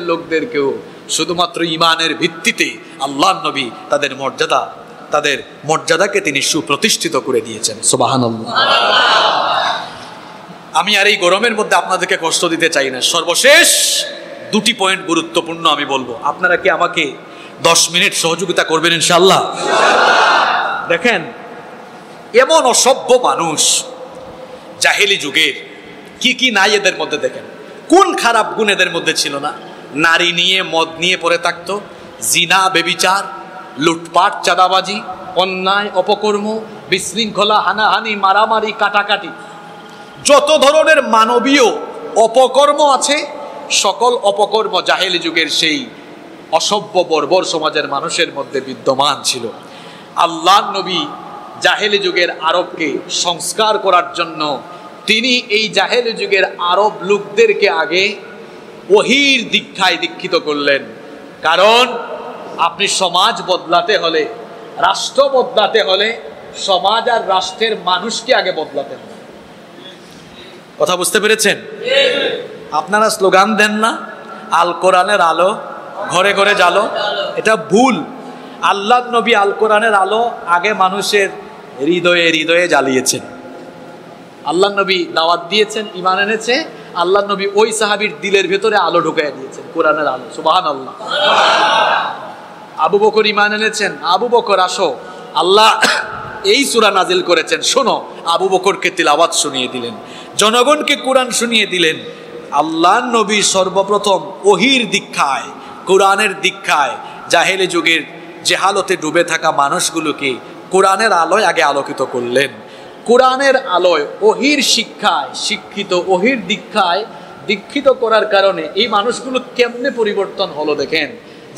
A: লোকদেরকেও শুধুমাত্র ইমানের ভিত্তিতে আল্লাহর নবী তাদের মর্যাদাকে তিনি সুপ্রতিষ্ঠিত করে দিয়েছেন। সুবহানাল্লাহ। আমি আর এই গরমের মধ্যে আপনাদেরকে কষ্ট দিতে চাই না। সর্বশেষ দুটি পয়েন্ট গুরুত্বপূর্ণ আমি বলবো, আপনারা কি আমাকে 10 মিনিট সহযোগিতা করবেন ইনশাআল্লাহ? দেখেন এমন অসভ্য মানুষ জাহেলি যুগের কি নাই এদের মধ্যে। দেখেন কোন খারাপ গুণ এদের মধ্যে ছিল না? নারী নিয়ে, মদ নিয়ে পড়ে থাকতো, জিনা, বেবিচার, লুটপাট, চাঁদাবাজি, অন্যায়, অপকর্ম, বিশৃঙ্খলা, হানাহানি, মারামারি, কাটাকাটি, যত ধরনের মানবীয় অপকর্ম আছে সকল অপকর্ম জাহেলি যুগের সেই অসভ্য বর্বর সমাজের মানুষের মধ্যে বিদ্যমান ছিল। আল্লাহর নবী জাহেলি যুগের আরবকে সংস্কার করার জন্য তিনি এই জাহেলি যুগের আরব লোকদেরকে আগে ওহীর দীক্ষায় দীক্ষিত করলেন। কারণ আপনি সমাজ বদলাতে হলে, রাষ্ট্র বদলাতে হলে সমাজ আর রাষ্ট্রের মানুষকে আগে বদলাতে হবে। কথা বুঝতে পেরেছেন? আপনারা স্লোগান দেন না, আল কোরআনের আলো ঘরে ঘরে জ্বালো, এটা ভুল। আল্লাহর নবী আল কোরআনের আলো আগে মানুষের হৃদয়ে হৃদয়ে জ্বালিয়েছেন। আল্লাহর নবী দাওয়াত দিয়েছেন, ঈমান এনেছে, আল্লাহর নবী ওই সাহাবীর দিলের ভেতরে আলো ঢুকাইয়া দিয়েছেন, কোরআনের আলো। সুবহানাল্লাহ। আবু বকর ঈমান এনেছেন, আবু বকর আসো, আল্লাহ এই সূরা নাজিল করেছেন, শোনো। আবু বকরকে তিলাওয়াত শুনিয়ে দিলেন, জনগণকে কোরআন শুনিয়ে দিলেন। আল্লাহর নবী সর্বপ্রথম ওহীর দীক্ষায়, কোরআনের দীক্ষায় জাহেলি যুগের জেহালতে ডুবে থাকা মানুষগুলোকে কোরআনের আলোয় আগে আলোকিত করলেন। কোরআনের আলোয় ওহীর শিক্ষায় শিক্ষিত, ওহীর দীক্ষায় দীক্ষিত করার কারণে এই মানুষগুলো কেমনে পরিবর্তন হলো দেখেন।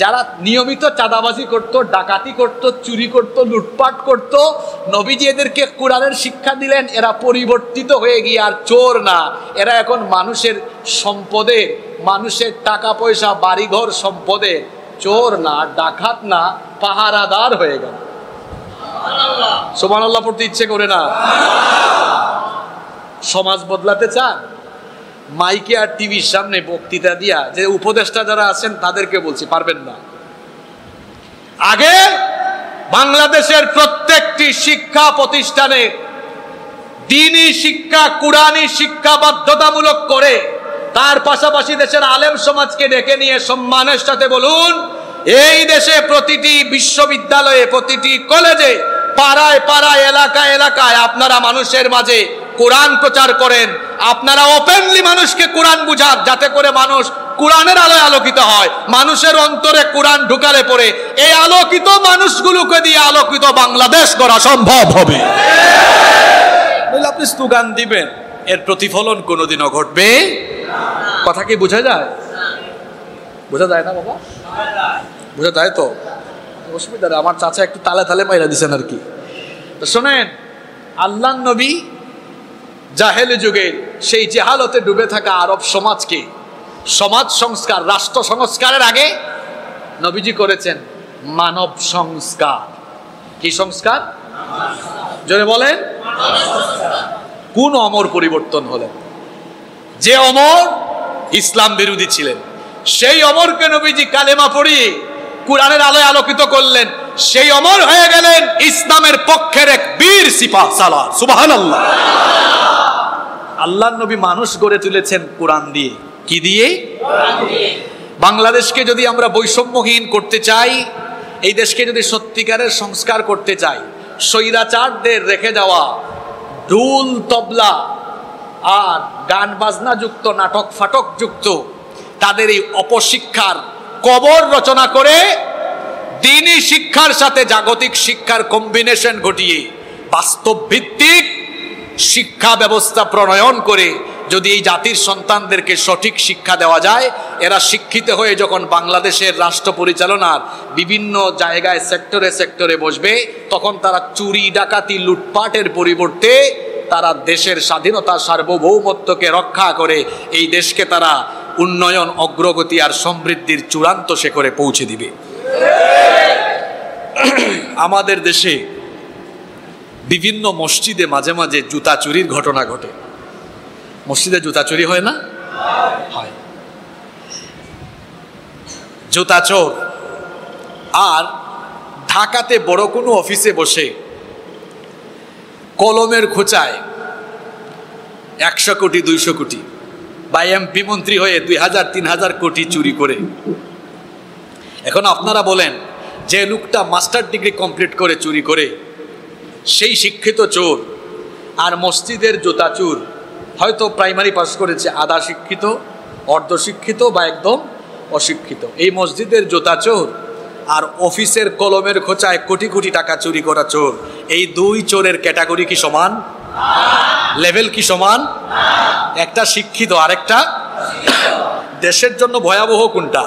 A: যারা নিয়মিত চাঁদাবাজি করত, ডাকাতি করত, চুরি করত, লুটপাট করত, নবীজি এদেরকে কোরআনের শিক্ষা দিলেন। এরা পরিবর্তিত হয়ে গিয়ে আর চোর না, এরা এখন মানুষের সম্পদে, মানুষের টাকা পয়সা বাড়িঘর সম্পদে চোর না, ডাকাত না, পাহারাদার হয়ে গেল। সুবহানাল্লাহ পড়তে ইচ্ছে করে না? সমাজ বদলাতে চান? মাইকে আর টিভির সামনে বক্তৃতা দিয়া যে উপদেষ্টা যারা আছেন তাদেরকে বলছি, পারবেন না। আগে বাংলাদেশের প্রত্যেকটি শিক্ষা প্রতিষ্ঠানে দ্বীনি শিক্ষা, কুরআনী শিক্ষা বাধ্যতামূলক করে তার পাশাপাশি দেশের আলেম সমাজকে ডেকে নিয়ে সম্মানের সাথে বলুন, এই দেশে প্রতিটি বিশ্ববিদ্যালয়ে, প্রতিটি কলেজে, পাড়ায় পাড়ায়, এলাকায় এলাকায় আপনারা মানুষের মাঝে কোরআন প্রচার করেন। আপনারা ওপেনলি মানুষকে কোরআন বুঝান, যাতে করে মানুষ কোরআনের আলোয় আলোকিত হয়। মানুষের অন্তরে কোরআন ঢুকালে পরে এই আলোকিত মানুষগুলোকে দিয়ে আলোকিত বাংলাদেশ করা সম্ভব হবে। আপনি স্লোগান দিবেন, এর প্রতিফলন কোনোদিনও ঘটবে। কথা কি বোঝা যায়? বোঝা যায় না বাবা? বোঝা যায় তো? অসুবিধা নেই, আমার চাচা একটু তালে তালে মাইরা দিচ্ছেন আর কি। তো শোনেন, আল্লাহ নবী জাহেলি যুগে সেই জেহালতে ডুবে থাকা আরব সমাজকে সমাজ সংস্কার, রাষ্ট্র সংস্কারের আগে নবীজি করেছেন মানব সংস্কার। কি সংস্কার? জোরে বলেন। কোন অমর পরিবর্তন হলেন? যে অমর ইসলাম বিরোধী ছিলেন, সেই অমরকে নবীজি কালেমা পড়িয়ে কোরআনের আলোয় আলোকিত করলেন। সেই অমর হয়ে গেলেন ইসলামের পক্ষের এক বীর সিপাহ সালার। সুবহানাল্লাহ। আল্লাহর নবী মানুষ গড়ে তুলেছেন কোরআন দিয়ে। কি দিয়ে? বাংলাদেশকে যদি আমরা বৈষম্যহীন করতে চাই, এই দেশকে যদি সত্যিকারের সংস্কার করতে চাই, স্বৈরাচারদের রেখে যাওয়া ঢোল তবলা আর গান বাজনা যুক্ত, নাটক ফাটক যুক্ত তাদের এই অপশিক্ষার কবর রচনা করে দ্বীনি শিক্ষার সাথে জাগতিক শিক্ষার কম্বিনেশন ঘটিয়ে বাস্তব ভিত্তিক শিক্ষা ব্যবস্থা প্রণয়ন করে যদি এই জাতির সন্তানদেরকে সঠিক শিক্ষা দেওয়া যায়, এরা শিক্ষিত হয়ে যখন বাংলাদেশের রাষ্ট্র পরিচালনার বিভিন্ন জায়গায় সেক্টরে সেক্টরে বসবে, তখন তারা চুরি ডাকাতি লুটপাটের পরিবর্তে তারা দেশের স্বাধীনতা সার্বভৌমত্বকে রক্ষা করে এই দেশকে তারা উন্নয়ন, অগ্রগতি আর সমৃদ্ধির চূড়ান্ত শিখরে পৌঁছে দিবে। আমাদের দেশে বিভিন্ন মসজিদে মাঝে মাঝে জুতা চুরির ঘটনা ঘটে। মসজিদে জুতা চুরি হয় না? হয়। জুতা চোর। আর ঢাকাতে বড় কোনো অফিসে বসে কলমের খোঁচায় 100 কোটি 200 কোটি বা এমপি মন্ত্রী হয়ে 2000-3000 কোটি চুরি করে। এখন আপনারা বলেন, যে লোকটা মাস্টার ডিগ্রি কমপ্লিট করে চুরি করে, সেই শিক্ষিত চোর, আর মসজিদের জুতা চোর হয়তো প্রাইমারি পাস করেছে, আধা শিক্ষিত, অর্ধশিক্ষিত বা একদম অশিক্ষিত, এই মসজিদের জুতা চোর আর অফিসের কলমের খোঁচায় কোটি কোটি টাকা চুরি করা চোর, এই দুই চোরের ক্যাটাগরি কি সমান? লেভেল কি সমান? একটা শিক্ষিত আর একটা দেশের জন্য ভয়াবহ কোনটা?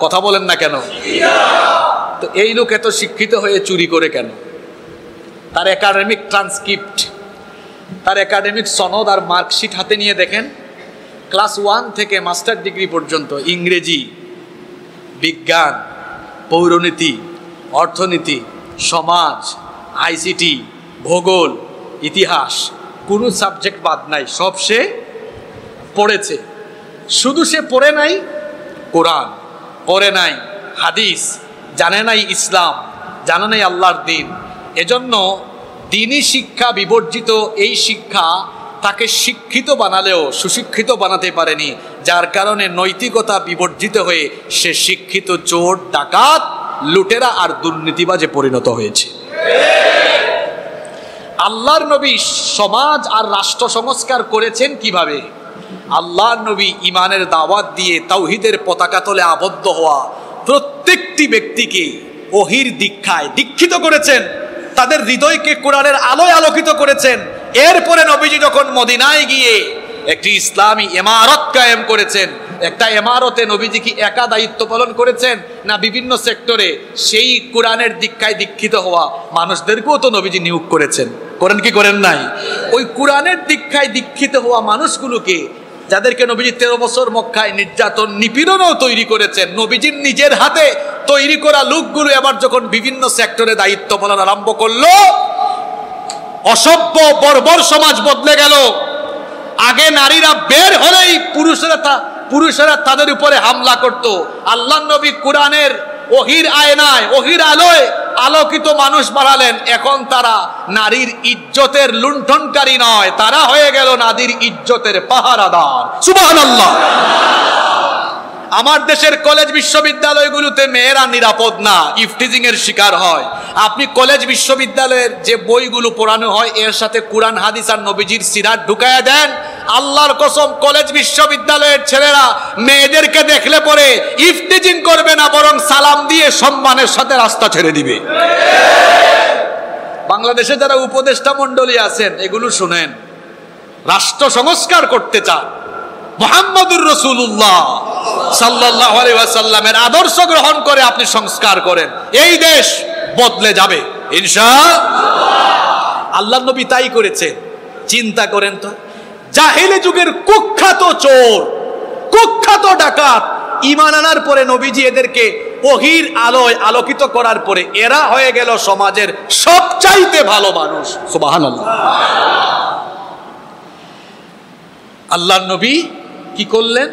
A: কথা বলেন না কেন? তো এই লোক এত শিক্ষিত হয়ে চুরি করে কেন? তার একাডেমিক ট্রান্সক্রিপ্ট, তার একাডেমিক সনদ আর মার্কশিট হাতে নিয়ে দেখেন, ক্লাস 1 থেকে মাস্টার ডিগ্রি পর্যন্ত ইংরেজি, বিজ্ঞান, পৌরনীতি, অর্থনীতি, সমাজ, আইসিটি, ভূগোল, ইতিহাস, কোনো সাবজেক্ট বাদ নাই, সব সে পড়েছে। শুধু সে পড়ে নাই কোরআন, পড়ে নাই হাদিস, জানে নাই ইসলাম, জানে নাই আল্লাহর দিন। এজন্য দ্বীনি শিক্ষা বিবর্জিত এই শিক্ষা তাকে শিক্ষিত বানালেও সুশিক্ষিত বানাতে পারেনি, যার কারণে নৈতিকতা বিবর্জিত হয়ে সে শিক্ষিত চোর, ডাকাত, লুটেরা আর দুর্নীতিবাজে পরিণত হয়েছে। আল্লাহর নবী সমাজ আর রাষ্ট্র সংস্কার করেছেন কিভাবে? আল্লাহর নবী ইমানের দাওয়াত দিয়ে তাওহীদের পতাকা তলে আবদ্ধ হওয়া প্রত্যেকটি ব্যক্তিকে ওহীর দীক্ষায় দীক্ষিত করেছেন, তাদের হৃদয়কে কোরআনের আলোয় আলোকিত করেছেন। এরপরে নবীজি যখন মদিনায় গিয়ে একটি ইসলামী ইমারত কায়েম করেছেন। একটা ইমারতে নবীজি কি একা দায়িত্ব পালন করেছেন, না বিভিন্ন সেক্টরে সেই কোরআনের দীক্ষায় দীক্ষিত হওয়া মানুষদেরকেও তো নবীজি নিয়োগ করেছেন? করেন কি করেন নাই? ওই কোরআনের দীক্ষায় দীক্ষিত হওয়া মানুষগুলোকে, যাদেরকে নবীজি 13 বছর মক্কায় নির্যাতন নিপীড়নও তৈরি করেছেন, নবীজির নিজের হাতে তৈরি করা লোকগুলো এবার যখন বিভিন্ন সেক্টরে দায়িত্ব পালন আরম্ভ করলো, অসভ্য বর্বর সমাজ বদলে গেল। আগে নারীরা বের হলেই পুরুষেরা তাদের উপরে হামলা করত। আল্লাহর নবী কোরআনের ওহির আয়নায়, ওহির আলোয় আলোকিত মানুষ বাড়ালেন। এখন তারা নারীর ইজ্জতের লুণ্ঠনকারী নয়, তারা হয়ে গেল নারীর ইজ্জতের পাহারাদার। সুবহানাল্লাহ। আমার দেশের কলেজ বিশ্ববিদ্যালয়গুলোতে মেয়েরা নিরাপদ না, ইফটিজিং এর শিকার হয়। আপনি কলেজ বিশ্ববিদ্যালয়ের যে বইগুলো পড়ানো হয় এর সাথে কোরআন হাদিস আর নবীজির সিরাত ঢুকায়া দেন, আল্লাহর কসম কলেজ বিশ্ববিদ্যালয়ের ছেলেরা মেয়েদেরকে দেখলে পরে ইফটিজিং করবে না, বরং সালাম দিয়ে সম্মানের সাথে রাস্তা ছেড়ে দিবে। বাংলাদেশে যারা উপদেষ্টা মণ্ডলী আছেন এগুলো শুনেন, রাষ্ট্র সংস্কার করতে চান, মুহাম্মদুর রাসূলুল্লাহ সাল্লাল্লাহু আলাইহি ওয়াসাল্লামের আদর্শ গ্রহণ করে আপনি সংস্কার করেন, এই দেশ বদলে যাবে ইনশাআল্লাহ। আল্লাহর নবী তাই করেছেন। চিন্তা করেন তো, জাহেলি যুগের কুখ্যাত চোর, কুখ্যাত ডাকাত ঈমান আনার পরে নবীজি এদেরকে ওহির আলোয় আলোকিত করার পরে এরা হয়ে গেল সমাজের সবচাইতে ভালো মানুষ। সুবহানাল্লাহ। আল্লাহর নবী কি করলেন?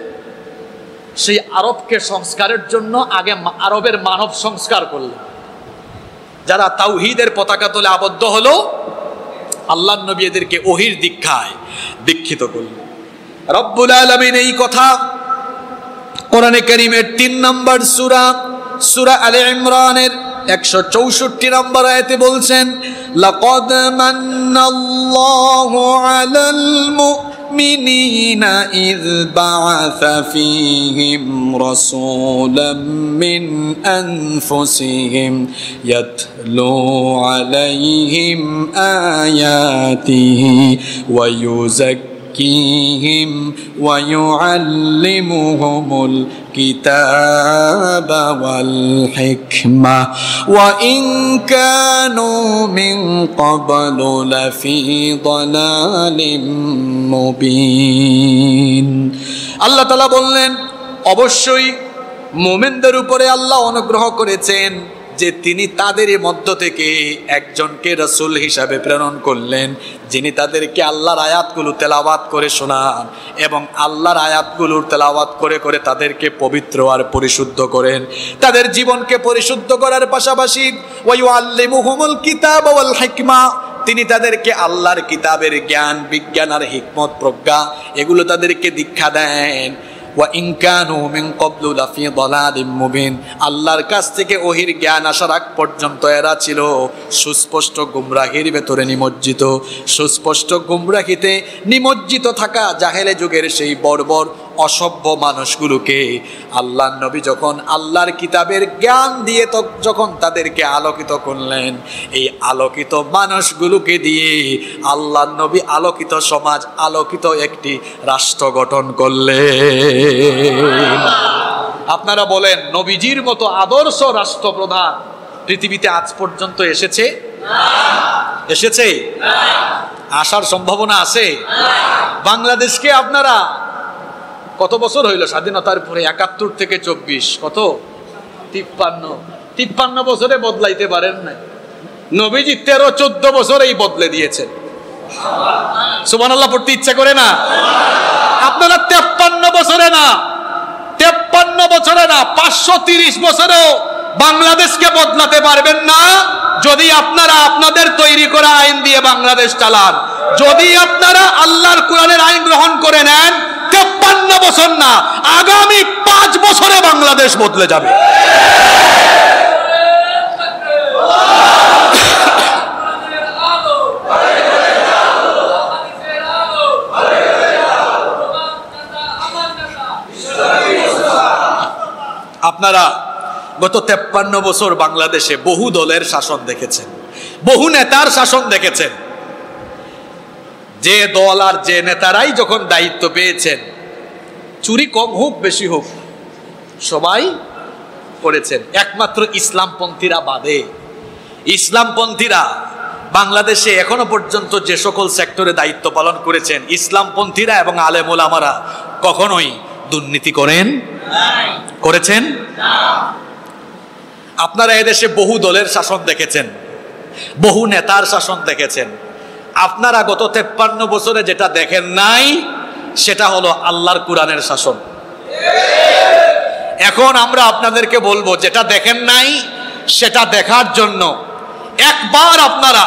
A: সেই আরবকে সংস্কারের জন্য আগে আরবের মানব সংস্কার করলেন। যারা তাওহীদের পতাকা তলে আবদ্ধ হলো, আল্লাহর নবী এদেরকে ওহির দীক্ষায় দীক্ষিত করলেন। রব্বুল আলামিন এই কথা কোরআনে কারীমের 3 নম্বর সূরা আলে ইমরানের 164 নম্বর আয়াতে বলছেন, লাকাদ মান্নাল্লাহু আলাল মুমিনিনা ইয বাআসা ফীহিম রাসূলাম মিন আনফুসিহিম ইয়াতলু আলাইহিম আয়াতিহি ওয়া يزكيهم ويعلمهم الكتاب والحكمة وإن كانوا من قبل لفي ضلال مبين। আল্লাহ তাআলা বললেন, অবশ্যই মুমিনদের উপরে আল্লাহ অনুগ্রহ করেছেন যে তিনি তাদের মধ্য থেকে একজনকে রাসূল হিসাবে প্রেরণ করলেন, যিনি তাদেরকে আল্লাহর আয়াতগুলো তেলাওয়াত করে শোনান এবং আল্লাহর আয়াতগুলোর তেলাওয়াত করে করে তাদেরকে পবিত্র আর পরিশুদ্ধ করেন। তাদের জীবনকে পরিশুদ্ধ করার পাশাপাশি ওয়া ইউআল্লিমুহুমুল কিতাব ওয়াল হিকমা, তিনি তাদেরকে আল্লাহর কিতাবের জ্ঞান, বিজ্ঞান আর হিকমত, প্রজ্ঞা এগুলো তাদেরকে দীক্ষা দেন। ওয়া ইন কানু মিন ক্বাবলু লাফি দালালিম মুবিন, আল্লাহর কাছ থেকে ওহির জ্ঞান আসার আগ পর্যন্ত এরা ছিল সুস্পষ্ট গুমরাহির ভেতরে নিমজ্জিত। সুস্পষ্ট গুমরাহিতে নিমজ্জিত থাকা জাহেলে যুগের সেই বর্বর অসভ্য মানুষগুলোকে আল্লাহর নবী যখন আল্লাহর কিতাবের জ্ঞান দিয়ে যখন তাদেরকে আলোকিত করলেন, এই আলোকিত মানুষগুলোকে দিয়ে আল্লাহর নবী আলোকিত সমাজ, আলোকিত একটি রাষ্ট্র গঠন করলেন। আপনারা বলেন, নবীজির মতো আদর্শ রাষ্ট্রপ্রধান পৃথিবীতে আজ পর্যন্ত এসেছে? এসেছে? আসার সম্ভাবনা আছে? বাংলাদেশকে আপনারা কত বছর হইল স্বাধীনতার পরে? ৭১ থেকে ২৪, কত? ৫৩ বছরে বদলাইতে পারেন নাই। নবীজি ১৩-১৪ বছরেই বদলে দিয়েছেন। সুবহানাল্লাহ পড়তে ইচ্ছা করে না? আপনারা ৫৩ বছরে না, ৫৩০ বছরেও বাংলাদেশকে বদলাতে পারবেন না যদি আপনারা আপনাদের তৈরি করা আইন দিয়ে বাংলাদেশ চালান। যদি আপনারা আল্লাহর কোরআনের আইন গ্রহণ করে নেন, ৫৩ বছর না, আগামী ৫ বছরে বাংলাদেশ বদলে যাবে। আপনারা গত ৫৩ বছর বাংলাদেশে বহু দলের শাসন দেখেছেন, বহু নেতার শাসন দেখেছেন। যে দল আর যে নেতারাই যখন দায়িত্ব পেয়েছেন, চুরি কম হোক বেশি হোক সবাই করেছেন, একমাত্র ইসলামপন্থীরা বাদে। ইসলামপন্থীরা বাংলাদেশে এখনো পর্যন্ত যে সকল সেক্টরে দায়িত্ব পালন করেছেন, ইসলামপন্থীরা এবং আলেম ওলামারা কখনোই দুর্নীতি করেছেন? আপনারা এদেশে বহু দলের শাসন দেখেছেন, বহু নেতার শাসন দেখেছেন। আপনারা গত 53 বছরে যেটা দেখেন নাই সেটা হলো আল্লাহর কোরআনের শাসন। এখন আমরা আপনাদেরকে বলবো, যেটা দেখেন নাই সেটা দেখার জন্য একবার আপনারা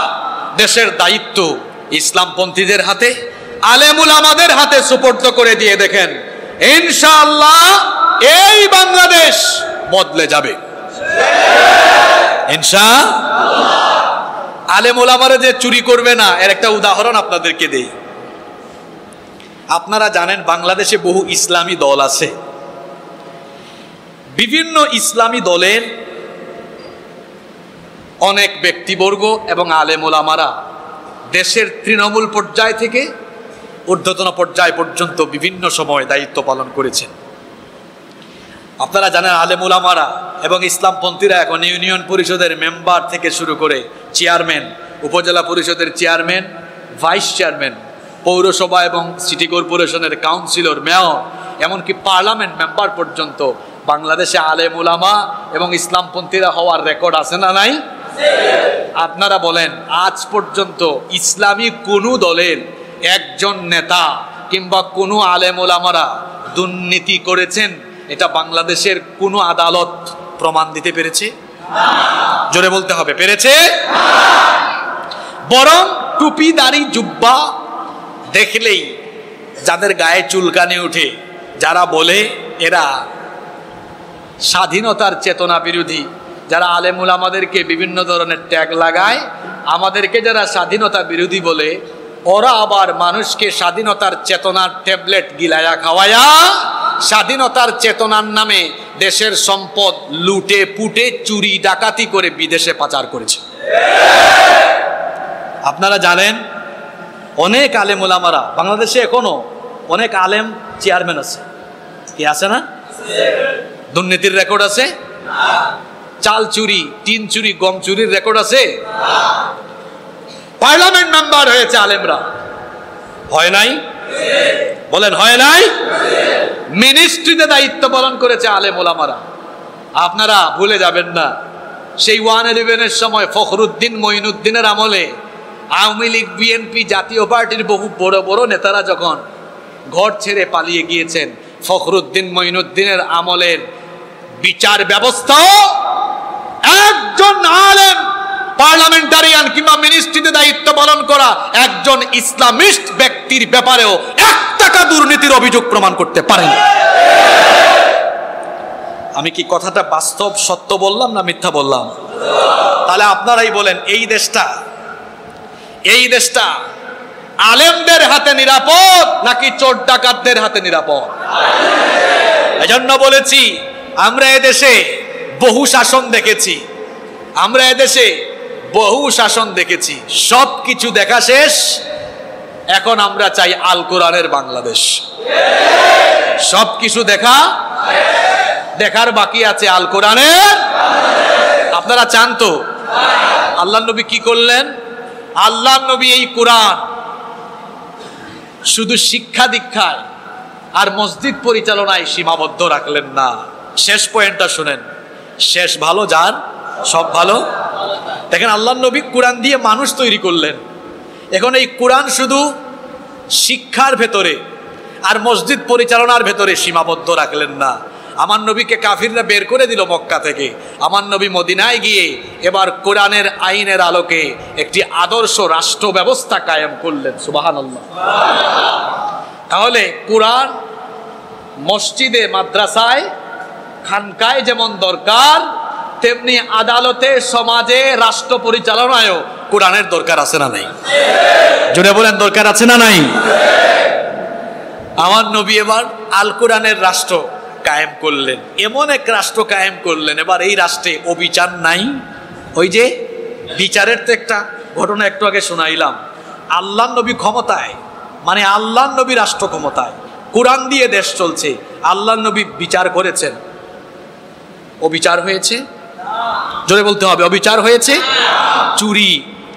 A: দেশের দায়িত্ব ইসলামপন্থীদের হাতে, আলেম উলামাদের হাতে সুপর্দ করে দিয়ে দেখেন, ইনশাআল্লাহ এই বাংলাদেশ বদলে যাবে ইনশাআল্লাহ। আলেম ওলামারা যে চুরি করবে না, এর একটা উদাহরণ আপনাদেরকে দেই। আপনারা জানেন বাংলাদেশে বহু ইসলামী দল আছে। বিভিন্ন ইসলামী দলের অনেক ব্যক্তিবর্গ এবং আলেম ওলামারা দেশের তৃণমূল পর্যায় থেকে ঊর্ধ্বতন পর্যায় পর্যন্ত বিভিন্ন সময় দায়িত্ব পালন করেছেন। আপনারা জানেন আলেম ওলামারা এবং ইসলামপন্থীরা এখন ইউনিয়ন পরিষদের মেম্বার থেকে শুরু করে চেয়ারম্যান, উপজেলা পরিষদের চেয়ারম্যান, ভাইস চেয়ারম্যান, পৌরসভা এবং সিটি কর্পোরেশনের কাউন্সিলর, মেয়র, এমনকি পার্লামেন্ট মেম্বার পর্যন্ত বাংলাদেশে আলেম ওলামা এবং ইসলামপন্থীরা হওয়ার রেকর্ড আছে না নাই? আপনারা বলেন, আজ পর্যন্ত ইসলামী কোনো দলের একজন নেতা কিংবা কোনো আলেম ওলামারা দুর্নীতি করেছেন এটা বাংলাদেশের কোনো আদালত প্রমাণ দিতে পেরেছে? জোরে বলতে হবে, পেরেছে? বরং টুপি দাড়ি জুব্বা দেখলেই যাদের গায়ে চুলকানি উঠে, যারা বলে এরা স্বাধীনতার চেতনা বিরোধী, যারা আলেম উলামাদেরকে বিভিন্ন ধরনের ট্যাগ লাগায়, আমাদেরকে যারা স্বাধীনতা বিরোধী বলে, ওরা আবার মানুষকে স্বাধীনতার চেতনার ট্যাবলেট গিলায়া খাওয়ায়া স্বাধীনতার চেতনার নামে দেশের সম্পদ লুটে পুটে চুরি ডাকাতি করে বিদেশে পাচার করেছে। আপনারা জানেন অনেক আলেম ওলামারা বাংলাদেশে, এখনো অনেক আলেম চেয়ারম্যান আছে, কি আছে না? দুর্নীতির রেকর্ড আছে? চাল চুরি, টিন চুরি, গম চুরির রেকর্ড আছে? পার্লামেন্ট মেম্বার হয়েছে আলেমরা, হয় নাই? বলেন হয় নাই? মিনিস্ট্রিতে দায়িত্ব পালন করেছে আলেম ওলামারা। আপনারা ভুলে যাবেন না, সেই 111-এর সময় ফখরুদ্দিন মঈনুদ্দিনের আমলে আওয়ামী লীগ, বিএনপি, জাতীয় পার্টির বহু বড় বড় নেতারা যখন ঘর ছেড়ে পালিয়ে গিয়েছেন, ফখরুদ্দিন মঈনুদ্দিনের আমলের বিচার ব্যবস্থাও একজন আলেম পার্লামেন্টারিয়ান কিংবা মিনিস্ট্রিতে দায়িত্ব পালন করা একজন ইসলামিস্ট ব্যক্তির ব্যাপারেও 1 টাকা দুর্নীতির অভিযোগ প্রমাণ করতে পারেন। আমি কি কথাটা বাস্তব সত্য বললাম না মিথ্যা বললাম? তাহলে আপনারাই বলেন, এই দেশটা আলেমদের হাতে নিরাপদ নাকি চোর ডাকাতদের হাতে নিরাপদ? এজন্য বলেছি, আমরা এদেশে বহু শাসন দেখেছি, সব কিছু দেখা শেষ। এখন আমরা চাই আল কোরআনের বাংলাদেশ। সব কিছু দেখার বাকি আছে আল কোরআনের। আপনারা চান তো? আল্লাহ নবী কি করলেন? আল্লাহ নবী এই কোরআন শুধু শিক্ষা দীক্ষায় আর মসজিদ পরিচালনায় সীমাবদ্ধ রাখলেন না। শেষ পয়েন্টটা শুনেন, শেষ ভালো যার সব ভালো। দেখেন, আল্লাহ নবী কোরআন দিয়ে মানুষ তৈরি করলেন। এখন এই কোরআন শুধু শিক্ষার ভেতরে আর মসজিদ পরিচালনার ভেতরে সীমাবদ্ধ রাখলেন না। আমার নবীকে কাফিররা বের করে দিল মক্কা থেকে। আমার নবী মদিনায় গিয়ে এবার কোরআনের আইনের আলোকে একটি আদর্শ রাষ্ট্র ব্যবস্থা কায়েম করলেন। সুবহানাল্লাহ। তাহলে কোরআন মসজিদে, মাদ্রাসায়, খানকায় যেমন দরকার, তেমনি আদালতে, সমাজে, রাষ্ট্র পরিচালনায়ও কোরআনের দরকার আছে না নাই? জোরে বলেন, দরকার আছে না নাই? আমার নবী এবার আল কোরআনের রাষ্ট্র কায়েম করলেন, এমন এক রাষ্ট্র কায়েম করলেন, এবার এই রাষ্ট্রে অবিচার নাই। ওই যে বিচারের তো একটা ঘটনা একটু আগে শোনাইলাম, আল্লাহ নবী ক্ষমতায়, মানে আল্লাহ নবী রাষ্ট্র ক্ষমতায়, কোরআন দিয়ে দেশ চলছে, আল্লাহ নবী বিচার করেছেন, অবিচার হয়েছে? জোরে বলতে হবে, অবিচার হয়েছে? চুরি,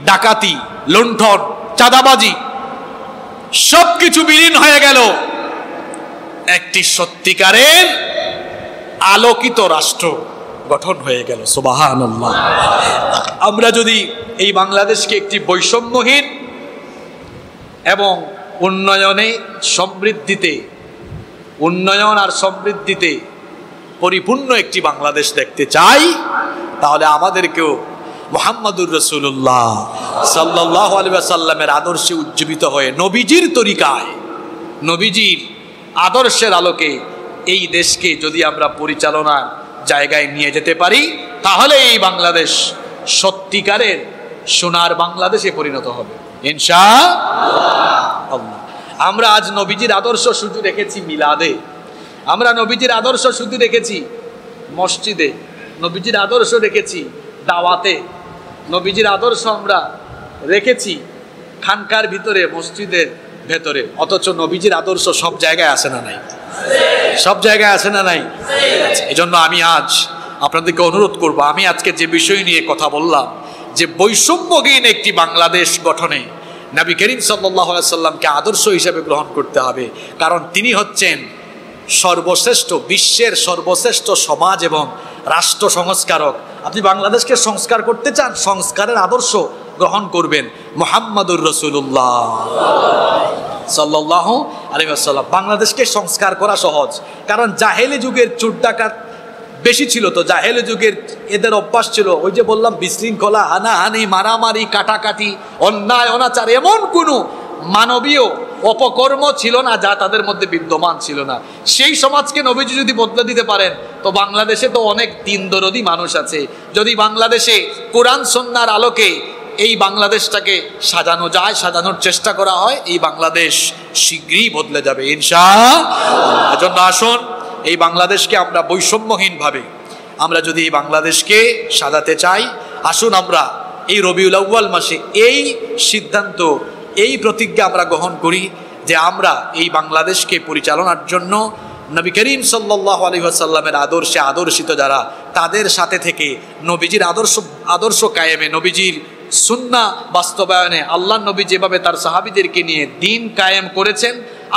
A: ডাকাতি, লুণ্ঠন, চাঁদাবাজি সবকিছু বিলীন হয়ে গেল একটি সত্যিকারের আলোকিত রাষ্ট্র গঠন হয়ে গেল। সুবহানাল্লাহ। আমরা যদি এই বাংলাদেশকে একটি বৈষম্যহীন এবং উন্নয়নে সমৃদ্ধিতে, উন্নয়ন আর সমৃদ্ধিতে পরিপূর্ণ একটি বাংলাদেশ দেখতে চাই, তাহলে আমাদেরকেও মুহাম্মাদুর রাসূলুল্লাহ সাল্লাল্লাহু আলাইহি ওয়াসাল্লামের আদর্শে উজ্জীবিত হয়ে নবীজির তরিকায়, নবীজির আদর্শের আলোকে এই দেশকে যদি আমরা পরিচালনার জায়গায় নিয়ে যেতে পারি, তাহলে এই বাংলাদেশ সত্যিকারের সোনার বাংলাদেশে পরিণত হবে ইনশাআল্লাহ। আমরা আজ নবীজির আদর্শ শুধু রেখেছি মিলাদে, আমরা নবীজির আদর্শ শুধু রেখেছি মসজিদে, নবীজির আদর্শ রেখেছি দাওয়াতে, নবীজির আদর্শ আমরা রেখেছি খানকার ভিতরে, মসজিদের ভেতরে, অথচ নবীজির আদর্শ সব জায়গায় আসে না নাই? সব জায়গায় আসে না নাই? এজন্য আমি আজ আপনাদেরকে অনুরোধ করব, আমি আজকে যে বিষয় নিয়ে কথা বললাম, যে বৈষম্যহীন একটি বাংলাদেশ গঠনে নবী করিম সাল্লাল্লাহু আলাইহি সাল্লামকে আদর্শ হিসেবে গ্রহণ করতে হবে, কারণ তিনি হচ্ছেন সর্বশ্রেষ্ঠ, বিশ্বের সর্বশ্রেষ্ঠ সমাজ এবং রাষ্ট্র সংস্কারক। আপনি বাংলাদেশকে সংস্কার করতে চান, সংস্কারের আদর্শ গ্রহণ করবেন মুহাম্মাদুর রাসূলুল্লাহ সাল্লাল্লাহু আলাইহি ওয়াসাল্লাম। বাংলাদেশকে সংস্কার করা সহজ, কারণ জাহেলি যুগের চোর ডাকাত বেশি ছিল, তো জাহেলি যুগের এদের অভ্যাস ছিল, ওই যে বললাম, বিশৃঙ্খলা, হানাহানি, মারামারি, কাটাকাটি, অন্যায় অনাচার, এমন কোনো মানবীয় অপকর্ম ছিল না যা তাদের মধ্যে বিদ্যমান ছিল না। সেই সমাজকে নবীজি যদি বদলে দিতে পারেন, তো বাংলাদেশে তো অনেক দিনদরদি মানুষ আছে। যদি বাংলাদেশে কোরআন সুন্নাহর আলোকে এই বাংলাদেশটাকে সাজানো যায়, সাজানোর চেষ্টা করা হয়, এই বাংলাদেশ শীঘ্রই বদলে যাবে ইনশাআল্লাহ। এজন্য আসুন এই বাংলাদেশকে আমরা বৈষম্যহীনভাবে, আমরা যদি এই বাংলাদেশকে সাজাতে চাই, আসুন আমরা এই রবিউল আউয়াল মাসে এই সিদ্ধান্ত, এই প্রতিজ্ঞা আমরা গ্রহণ করি যে আমরা এই বাংলাদেশকে পরিচালনার জন্য নবী করিম সাল্লাল্লাহু আলাইহি ওয়াসাল্লামের আদর্শে আদর্শিত যারা, তাদের সাথে থেকে নবীজির আদর্শ কায়েমে, নবীজির সুন্নাহ বাস্তবায়নে, আল্লাহ নবী যেভাবে তার সাহাবীদেরকে নিয়ে দিন কায়েম করেছেন,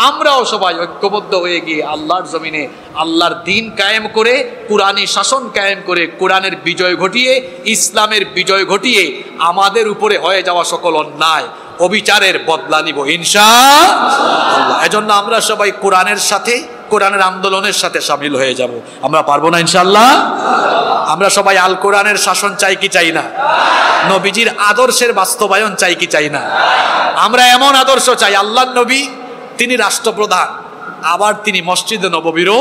A: আমরাও সবাই ঐক্যবদ্ধ হয়ে গিয়ে আল্লাহর জমিনে আল্লাহর দিন কায়েম করে, কোরআনী শাসন কায়েম করে, কোরআনের বিজয় ঘটিয়ে, ইসলামের বিজয় ঘটিয়ে আমাদের উপরে হয়ে যাওয়া সকল অন্যায় অবিচারের বদলা নিব ইনশাআল্লাহ। এজন্য আমরা সবাই কোরআনের সাথে, কোরআনের আন্দোলনের সাথে শামিল হয়ে যাব। আমরা পারবো না ইনশাআল্লাহ? আমরা সবাই আল কোরআনের শাসন চাই কি চাই না? নবীজির আদর্শের বাস্তবায়ন চাই কি চাই না? আমরা এমন আদর্শ চাই, আল্লাহর নবী তিনি রাষ্ট্রপ্রধান, আবার তিনি মসজিদে নববীরও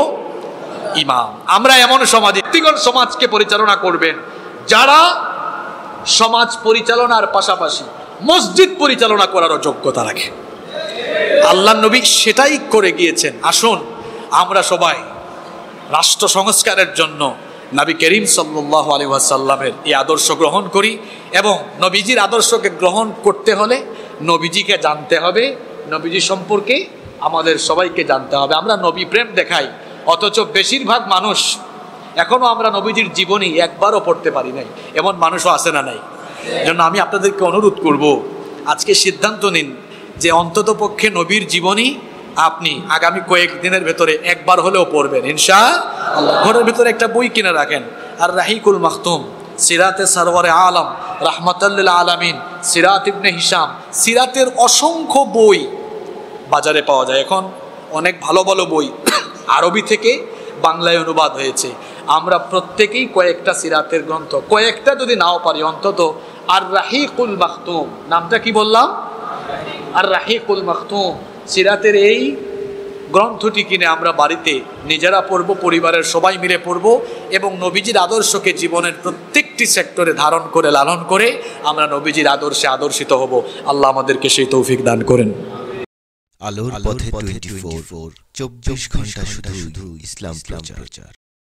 A: ইমাম। আমরা এমন সমাজ, ব্যক্তিগত সমাজকে পরিচালনা করবেন যারা সমাজ পরিচালনার পাশাপাশি মসজিদ পরিচালনা করারও যোগ্যতা রাখে। আল্লাহর নবী সেটাই করে গিয়েছেন। আসুন আমরা সবাই রাষ্ট্র সংস্কারের জন্য নবী করিম সাল্লাল্লাহু আলাইহি ওয়াসাল্লামের এই আদর্শ গ্রহণ করি, এবং নবীজির আদর্শকে গ্রহণ করতে হলে নবীজিকে জানতে হবে, নবীজি সম্পর্কে আমাদের সবাইকে জানতে হবে। আমরা নবী প্রেম দেখাই, অথচ বেশিরভাগ মানুষ এখনো আমরা নবীজির জীবনী একবারও পড়তে পারি নাই, এমন মানুষও আছে না নাই? জন্য আমি আপনাদেরকে অনুরোধ করব, আজকে সিদ্ধান্ত নিন যে অন্তত পক্ষে নবীর জীবনী আপনি আগামী কয়েকদিনের ভেতরে একবার হলেও পড়বেন ইনশাআল্লাহ। ঘরের ভিতরে একটা বই কিনে রাখেন, আর রাহিকুল মাখতুম, সিরাতে সরওয়ারে আলম রাহমাতাল লিল আলামিন, সিরাত ইবনে হিশাম, সিরাতের অসংখ্য বই বাজারে পাওয়া যায়। এখন অনেক ভালো ভালো বই আরবি থেকে বাংলায় অনুবাদ হয়েছে। আমরা প্রত্যেকেই কয়েকটা সিরাতের গ্রন্থ, কয়েকটা যদি নাও পারি, অন্তত আর রাহিকুল মাখতুম, নামটা কি বললাম? আর রাহিকুল মাখতুম, সিরাতের এই গ্রন্থটি কিনে আমরা বাড়িতে নিজেরা পড়ব, পরিবারের সবাই মিলে পড়ব, এবং নবীজির আদর্শকে জীবনের প্রত্যেকটি সেক্টরে ধারণ করে, লালন করে আমরা নবীজির আদর্শে আদর্শিত হব। আল্লাহ আমাদেরকে সেই তৌফিক দান করেন।
B: আলোর পথে 24, 24 ঘন্টা শুধু ইসলাম প্রচার।